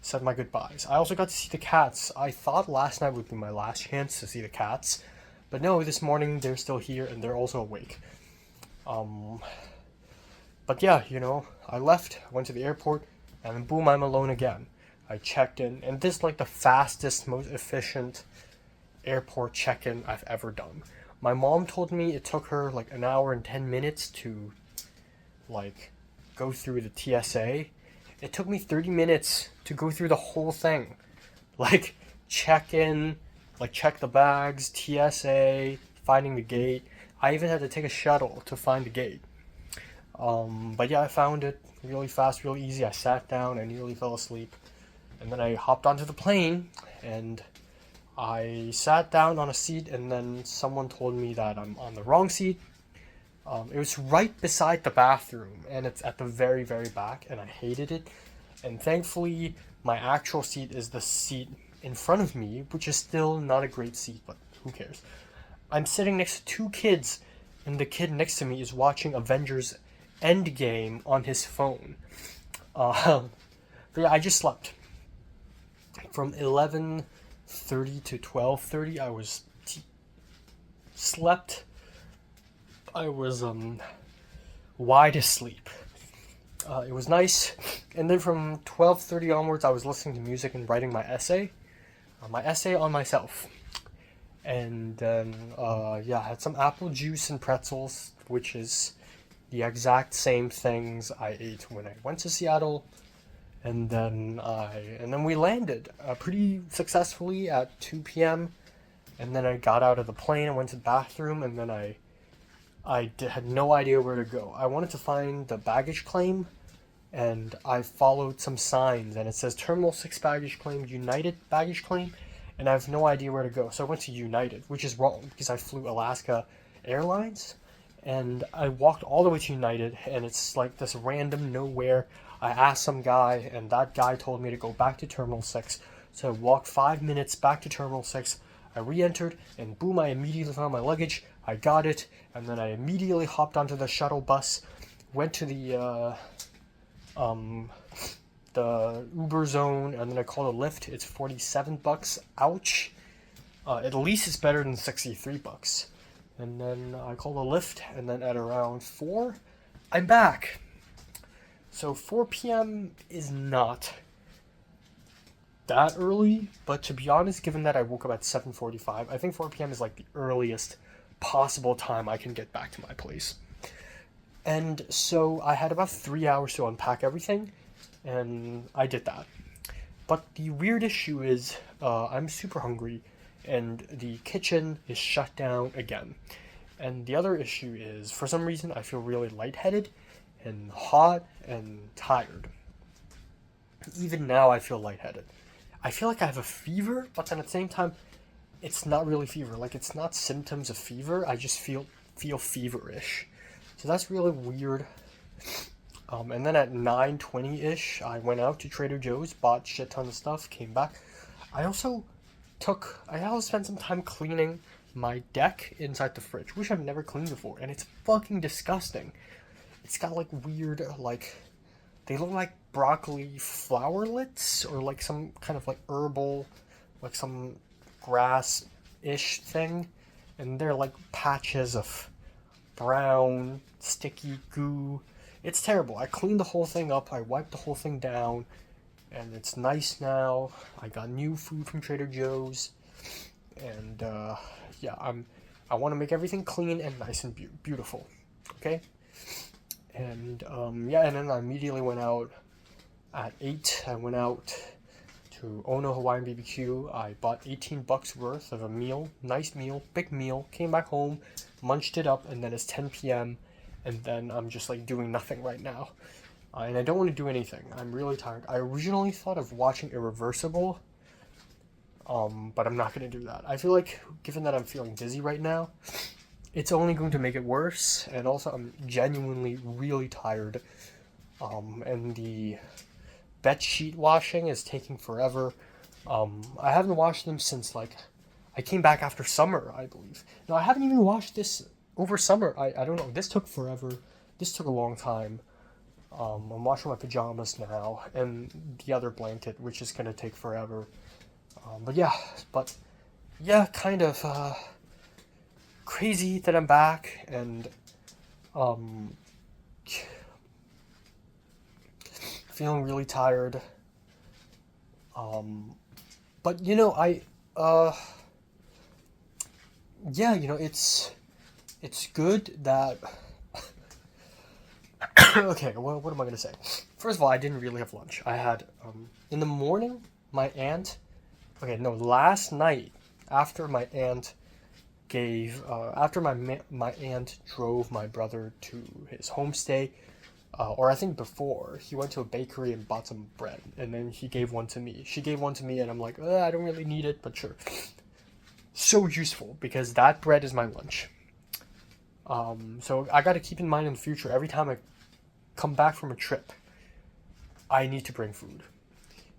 said my goodbyes. I also got to see the cats. I thought last night would be my last chance to see the cats. But no, this morning they're still here and they're also awake. But yeah, you know, I left, went to the airport, and then boom, I'm alone again. I checked in, and this is like the fastest, most efficient airport check-in I've ever done. My mom told me it took her like an hour and 10 minutes to like go through the TSA. It took me 30 minutes to go through the whole thing. Like check in, like check the bags, TSA, finding the gate. I even had to take a shuttle to find the gate. But yeah, I found it really fast, really easy. I sat down, I nearly fell asleep. And then I hopped onto the plane and I sat down on a seat, and then someone told me that I'm on the wrong seat. It was right beside the bathroom, and it's at the very, very back, and I hated it. And thankfully, my actual seat is the seat in front of me, which is still not a great seat, but who cares. I'm sitting next to 2 kids, and the kid next to me is watching Avengers Endgame on his phone. But yeah, I just slept. From 11:30 to 12:30, I was slept. I was wide asleep. It was nice. And then from 12:30 onwards, I was listening to music and writing my essay on myself. And then yeah, I had some apple juice and pretzels, which is the exact same things I ate when I went to Seattle. And then we landed pretty successfully at 2 p.m. And then I got out of the plane and went to the bathroom, and then I had no idea where to go. I wanted to find the baggage claim, and I followed some signs, and it says Terminal 6 baggage claim, United baggage claim, and I have no idea where to go. So I went to United, which is wrong because I flew Alaska Airlines, and I walked all the way to United, and it's like this random nowhere. I asked some guy, and that guy told me to go back to Terminal 6. So I walked 5 minutes back to Terminal 6. I re-entered, and boom, I immediately found my luggage. I got it, and then I immediately hopped onto the shuttle bus, went to the Uber zone, and then I called a Lyft. It's $47. Ouch. At least it's better than $63. And then I called a Lyft, and then at around 4, I'm back. So 4 p.m. is not that early, but to be honest, given that I woke up at 7:45, I think 4 p.m. is like the earliest possible time I can get back to my place. And so I had about 3 hours to unpack everything, and I did that. But the weird issue is I'm super hungry, and the kitchen is shut down again. And the other issue is, for some reason, I feel really lightheaded and hot and tired. Even now, I feel lightheaded. I feel like I have a fever, but then at the same time, it's not really fever. Like, it's not symptoms of fever. I just feel feverish. So that's really weird. And then at 9:20-ish, I went out to Trader Joe's, bought shit ton of stuff, came back. I also spent some time cleaning my deck inside the fridge, which I've never cleaned before, and it's fucking disgusting. It's got like weird, like, they look like broccoli flowerlets, or like some kind of like herbal, like some grass-ish thing. and they're like patches of brown, sticky goo. It's terrible. I cleaned the whole thing up, I wiped the whole thing down, and it's nice now. I got new food from Trader Joe's, and yeah, I want to make everything clean and nice and beautiful, okay? And yeah, and then I immediately went out at 8. I went out to Ono Hawaiian BBQ. I bought $18 worth of a meal, nice meal, big meal. Came back home, munched it up, and then it's 10 p.m. and then I'm just like doing nothing right now. And I don't want to do anything. I'm really tired. I originally thought of watching Irreversible, but I'm not going to do that. I feel like, given that I'm feeling dizzy right now, it's only going to make it worse. And also, I'm genuinely really tired. And the bed sheet washing is taking forever. I haven't washed them since, like, I came back after summer, I believe. No, I haven't even washed this over summer. I don't know. This took forever. This took a long time. I'm washing my pajamas now, and the other blanket, which is going to take forever. But yeah, kind of crazy that I'm back, and feeling really tired. But you know, yeah, you know, it's good that okay, well, what am I gonna say? First of all, I didn't really have lunch. I had in the morning, my aunt. Okay, no, last night after my aunt after my aunt drove my brother to his homestay, or I think before, he went to a bakery and bought some bread, and then he gave one to me. She gave one to me, and I'm like, I don't really need it, but sure. So useful, because that bread is my lunch. So I gotta keep in mind in the future, every time I come back from a trip, I need to bring food.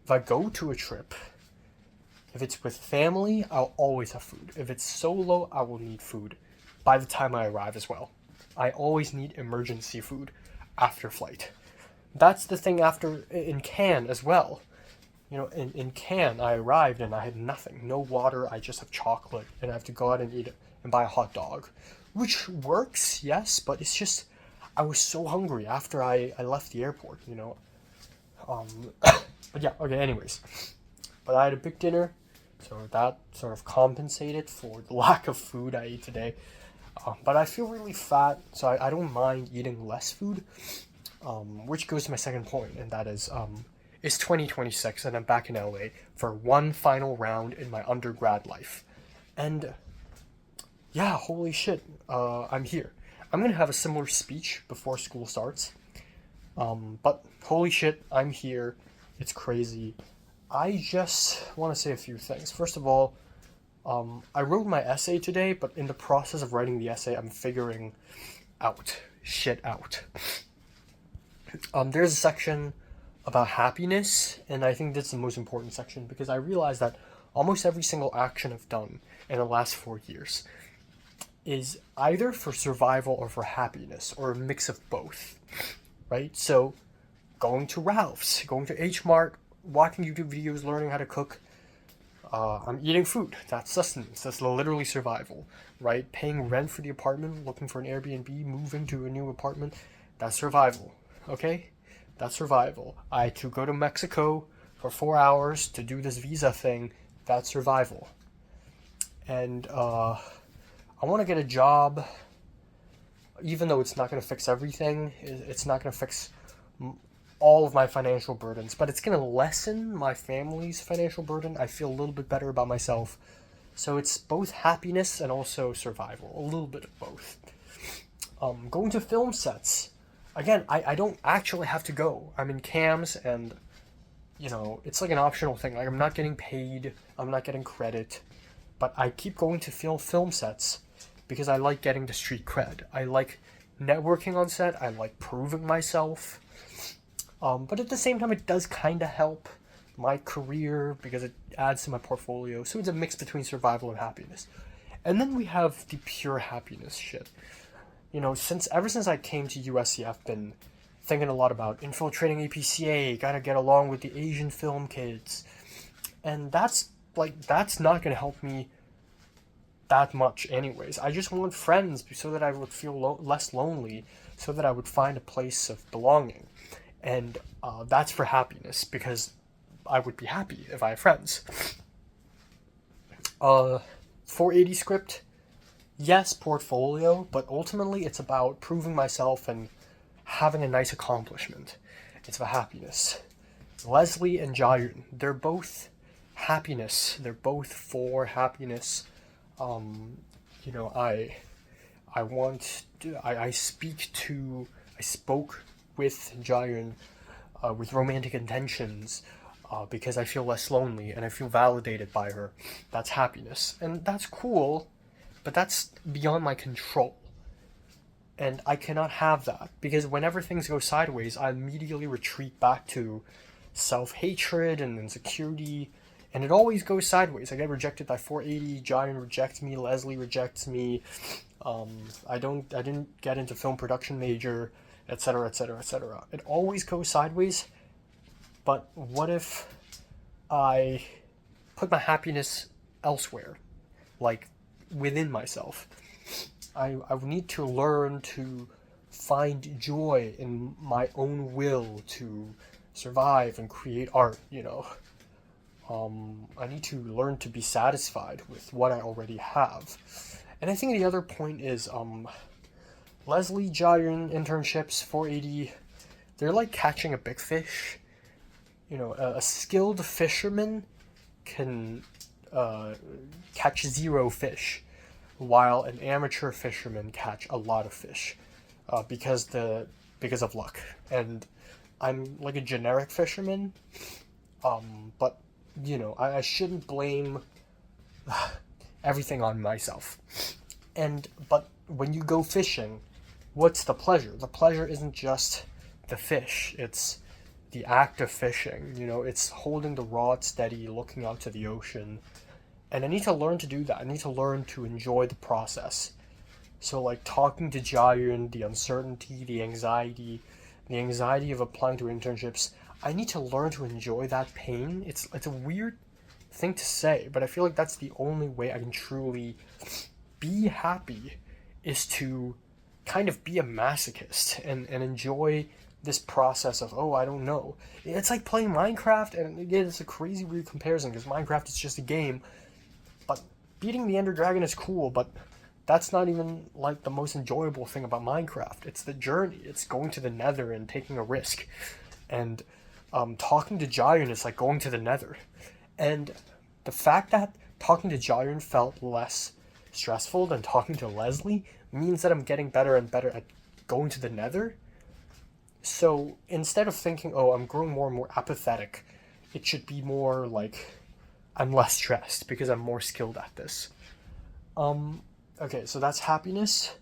If I go to a trip, if it's with family, I'll always have food. If it's solo, I will need food by the time I arrive as well. I always need emergency food after flight. That's the thing in Cannes as well. You know, in Cannes, I arrived and I had nothing. No water, I just have chocolate, and I have to go out and eat it and buy a hot dog. Which works, yes, but it's just, I was so hungry after I left the airport, you know. But yeah, okay, anyways. But I had a big dinner, so that sort of compensated for the lack of food I ate today. But I feel really fat, so I don't mind eating less food. Which goes to my second point, and that is, it's 2026 and I'm back in LA for one final round in my undergrad life. And yeah, holy shit, I'm here. I'm gonna have a similar speech before school starts. But holy shit, I'm here. It's crazy. I just want to say a few things. First of all, I wrote my essay today, but in the process of writing the essay, I'm figuring shit out. There's a section about happiness, and I think that's the most important section, because I realized that almost every single action I've done in the last 4 years is either for survival or for happiness, or a mix of both, right? So, going to Ralph's, going to H Mart, watching YouTube videos, learning how to cook. I'm eating food. That's sustenance. That's literally survival, right? Paying rent for the apartment, looking for an Airbnb, moving to a new apartment. That's survival, okay? That's survival. I had to go to Mexico for 4 hours to do this visa thing. That's survival. And I want to get a job, even though it's not going to fix everything. It's not going to fix all of my financial burdens, but it's going to lessen my family's financial burden. I feel a little bit better about myself. So it's both happiness and also survival, a little bit of both. Going to film sets. Again, I don't actually have to go. I'm in CAMS, and, you know, it's like an optional thing. Like, I'm not getting paid, I'm not getting credit, but I keep going to film sets because I like getting the street cred. I like networking on set, I like proving myself. But at the same time, it does kind of help my career because it adds to my portfolio. So it's a mix between survival and happiness. And then we have the pure happiness shit. You know, ever since I came to USC, I've been thinking a lot about infiltrating APCA, gotta get along with the Asian film kids. And that's not gonna help me that much anyways. I just want friends so that I would feel less lonely, so that I would find a place of belonging. And that's for happiness, because I would be happy if I have friends. 480 script, yes, portfolio, but ultimately it's about proving myself and having a nice accomplishment. It's for happiness. Leslie and Jaeyoon, they're both happiness. They're both for happiness. You know, I spoke with Jaeyoon with romantic intentions, because I feel less lonely and I feel validated by her. That's happiness. And that's cool, but that's beyond my control. And I cannot have that, because whenever things go sideways, I immediately retreat back to self-hatred and insecurity, and it always goes sideways. I get rejected by 480, Jaeyoon rejects me, Leslie rejects me, I didn't get into film production major, etc., etc., etc. It always goes sideways. But what if I put my happiness elsewhere, like within myself? I would need to learn to find joy in my own will to survive and create art, you know. I need to learn to be satisfied with what I already have. And I think the other point is, Leslie, Jaeyoon internships, 480, they're like catching a big fish. You know, a skilled fisherman can catch 0 fish, while an amateur fisherman catch a lot of fish, because of luck. And I'm like a generic fisherman, but you know, I shouldn't blame everything on myself. But when you go fishing, what's the pleasure? The pleasure isn't just the fish, it's the act of fishing, you know, it's holding the rod steady, looking out to the ocean. And I need to learn to do that. I need to learn to enjoy the process. So like talking to Jaeyoon, the uncertainty, the anxiety of applying to internships, I need to learn to enjoy that pain. It's a weird thing to say, but I feel like that's the only way I can truly be happy, is to kind of be a masochist and enjoy this process of, oh, I don't know. It's like playing Minecraft, and again, it's a crazy weird comparison, because Minecraft is just a game, but beating the Ender Dragon is cool, but that's not even like the most enjoyable thing about Minecraft. It's the journey. It's going to the Nether and taking a risk. And talking to Jaeyoon is like going to the Nether. And the fact that talking to Jaeyoon felt less stressful than talking to Leslie means that I'm getting better and better at going to the Nether. So instead of thinking, oh, I'm growing more and more apathetic, it should be more like I'm less stressed because I'm more skilled at this. Okay, so that's happiness.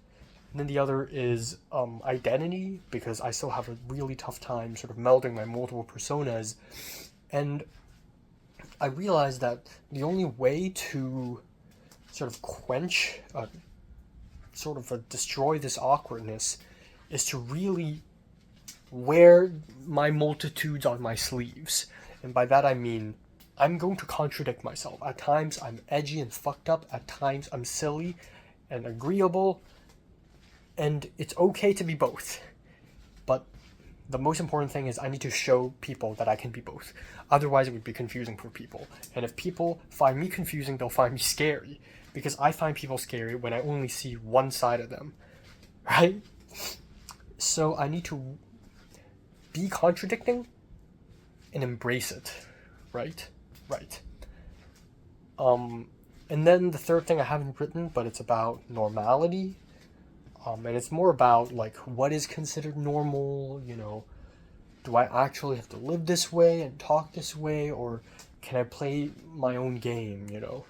And then the other is identity, because I still have a really tough time sort of melding my multiple personas. And I realized that the only way to sort of quench, destroy this awkwardness is to really wear my multitudes on my sleeves. And by that I mean, I'm going to contradict myself. At times I'm edgy and fucked up, at times I'm silly and agreeable, and it's okay to be both. But the most important thing is I need to show people that I can be both. Otherwise it would be confusing for people. And if people find me confusing, they'll find me scary. Because I find people scary when I only see one side of them. Right? So I need to be contradicting and embrace it. Right? Right. And then the third thing I haven't written, but it's about normality. And it's more about, like, what is considered normal, you know, do I actually have to live this way and talk this way, or can I play my own game, you know?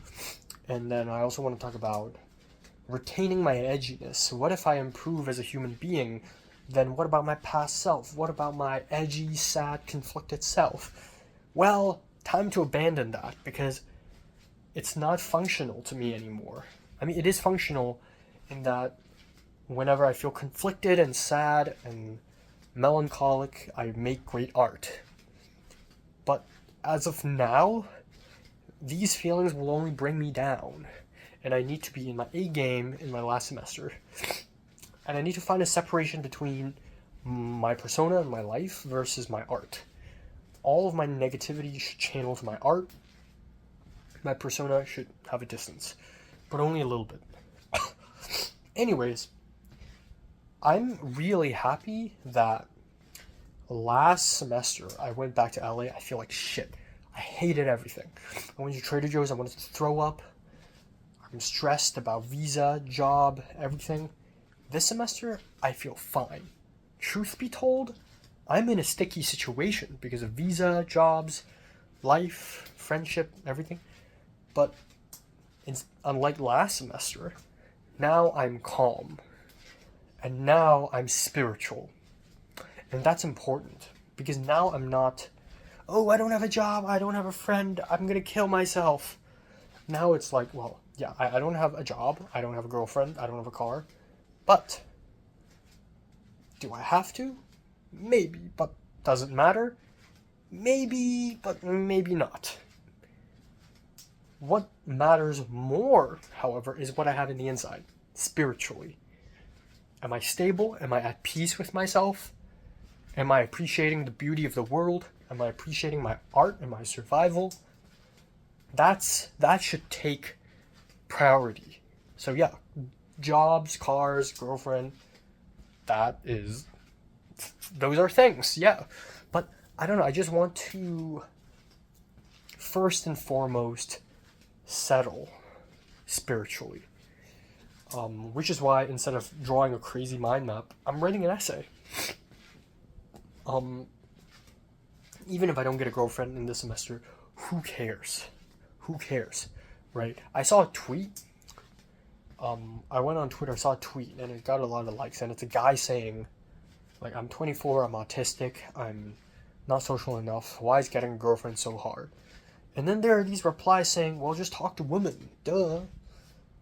And then I also want to talk about retaining my edginess. What if I improve as a human being? Then what about my past self? What about my edgy, sad, conflicted self? Well, time to abandon that, because it's not functional to me anymore. I mean, it is functional in that whenever I feel conflicted and sad and melancholic, I make great art. But as of now, these feelings will only bring me down. and I need to be in my A game in my last semester. And I need to find a separation between my persona and my life versus my art. All of my negativity should channel to my art. My persona should have a distance, but only a little bit. Anyways, I'm really happy that last semester I went back to LA. I feel like shit. I hated everything. I went to Trader Joe's. I wanted to throw up. I'm stressed about visa, job, everything. This semester, I feel fine. Truth be told, I'm in a sticky situation because of visa, jobs, life, friendship, everything. But unlike last semester, now I'm calm. And now I'm spiritual. And that's important. Because now I'm not, oh, I don't have a job, I don't have a friend, I'm gonna kill myself. Now it's like, well, yeah, I don't have a job, I don't have a girlfriend, I don't have a car. But, do I have to? Maybe, but does it matter? Maybe, but maybe not. What matters more, however, is what I have in the inside, spiritually. Am I stable? Am I at peace with myself? Am I appreciating the beauty of the world? Am I appreciating my art and my survival? That should take priority. So yeah, jobs, cars, girlfriend, those are things, yeah. But I don't know, I just want to first and foremost settle spiritually. Which is why instead of drawing a crazy mind map, I'm writing an essay. Even if I don't get a girlfriend in this semester, who cares? Who cares, right? I saw a tweet. I went on Twitter, saw a tweet, and it got a lot of likes, and it's a guy saying, like, I'm 24, I'm autistic, I'm not social enough, why is getting a girlfriend so hard? And then there are these replies saying, well, just talk to women, duh.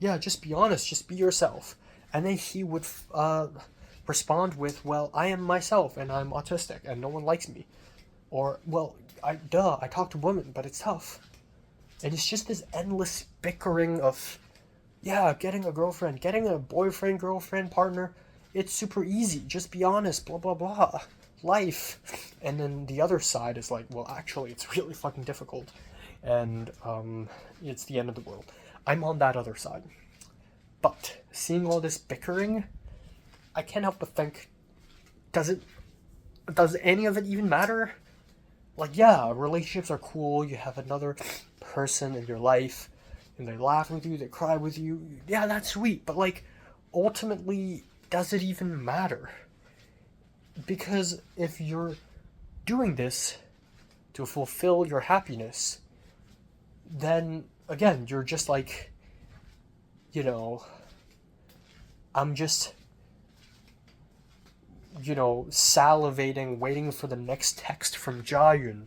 Yeah, just be honest, just be yourself. And then he would respond with, well, I am myself, and I'm autistic, and no one likes me. Or, well, I talk to women, but it's tough. And it's just this endless bickering of, yeah, getting a girlfriend, getting a boyfriend, girlfriend, partner, it's super easy, just be honest, blah, blah, blah. Life. And then the other side is like, well, actually, it's really fucking difficult. And it's the end of the world. I'm on that other side. But seeing all this bickering, I can't help but think, does any of it even matter? Like, yeah, relationships are cool, you have another person in your life, and they laugh with you, they cry with you, yeah, that's sweet, but like, ultimately, does it even matter? Because if you're doing this to fulfill your happiness, then, again, you're just like, you know, I'm just, you know, salivating, waiting for the next text from Jiayun,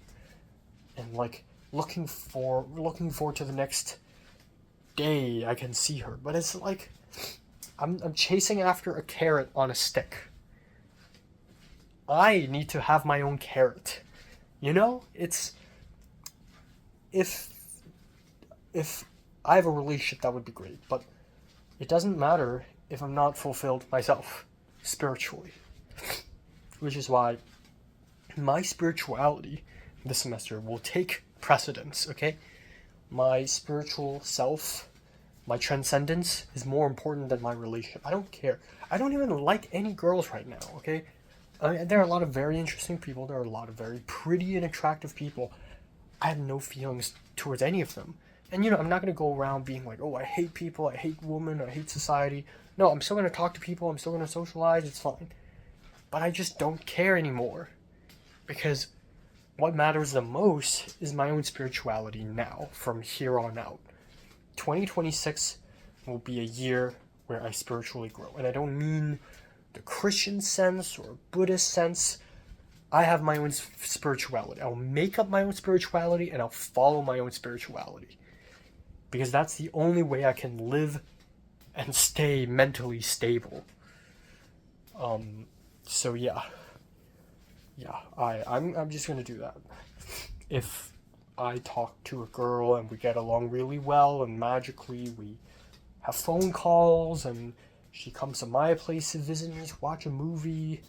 and like looking forward to the next day I can see her. But it's like I'm chasing after a carrot on a stick. I need to have my own carrot. You know, it's if I have a relationship, that would be great, but it doesn't matter if I'm not fulfilled myself spiritually. Which is why my spirituality this semester will take precedence, okay? My spiritual self, my transcendence is more important than my relationship. I don't care. I don't even like any girls right now, okay? There are a lot of very interesting people. There are a lot of very pretty and attractive people. I have no feelings towards any of them. And, you know, I'm not going to go around being like, oh, I hate people, I hate women, I hate society. No, I'm still going to talk to people, I'm still going to socialize, it's fine. But I just don't care anymore. Because what matters the most is my own spirituality now, from here on out. 2026 will be a year where I spiritually grow. And I don't mean the Christian sense or Buddhist sense. I have my own spirituality. I'll make up my own spirituality and I'll follow my own spirituality. Because that's the only way I can live and stay mentally stable. So yeah, I'm just gonna do that. If I talk to a girl and we get along really well and magically we have phone calls and she comes to my place to visit me to watch a movie,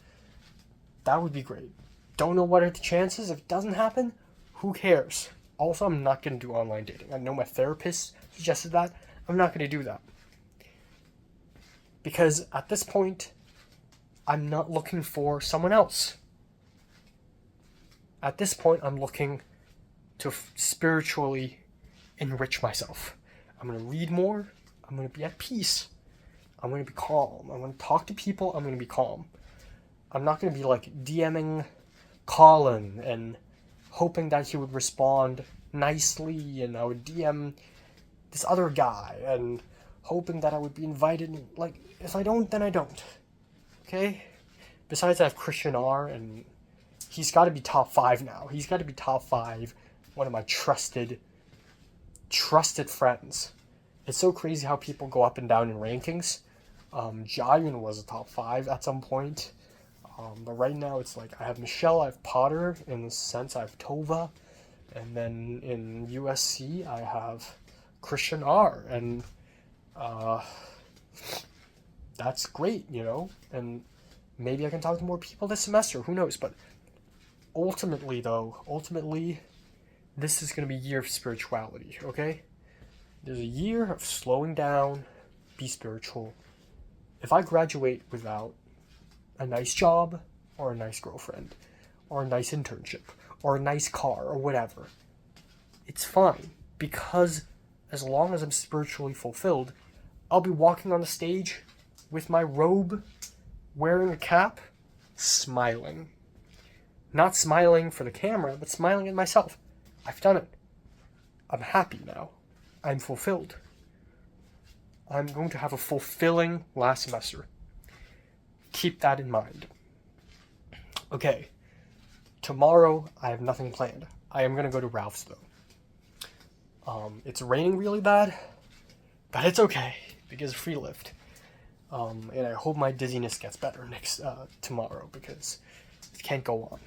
that would be great. Don't know what are the chances. If it doesn't happen, who cares? Also, I'm not going to do online dating. I know my therapist suggested that. I'm not going to do that. Because at this point, I'm not looking for someone else. At this point, I'm looking to spiritually enrich myself. I'm going to read more. I'm going to be at peace. I'm going to be calm. I'm going to talk to people. I'm going to be calm. I'm not going to be like DMing Colin and hoping that he would respond nicely, and I would DM this other guy and hoping that I would be invited. Like, if I don't, then I don't. Okay? Besides, I have Christian R, and he's got to be top 5 now. He's got to be top 5, one of my trusted friends. It's so crazy how people go up and down in rankings. Jiayun was a top 5 at some point. But right now it's like I have Michelle, I have Potter, in the sense I have Tova, and then in USC I have Christian R, and that's great, you know, and maybe I can talk to more people this semester, who knows, but ultimately, this is going to be a year of spirituality, okay? There's a year of slowing down, be spiritual. If I graduate without a nice job, or a nice girlfriend, or a nice internship, or a nice car, or whatever, it's fine, because as long as I'm spiritually fulfilled, I'll be walking on the stage with my robe, wearing a cap, smiling. Not smiling for the camera, but smiling at myself. I've done it. I'm happy now. I'm fulfilled. I'm going to have a fulfilling last semester. Keep that in mind. Okay, tomorrow I have nothing planned. I am going to go to Ralph's though. It's raining really bad, but it's okay because free lift. And I hope my dizziness gets better tomorrow because it can't go on.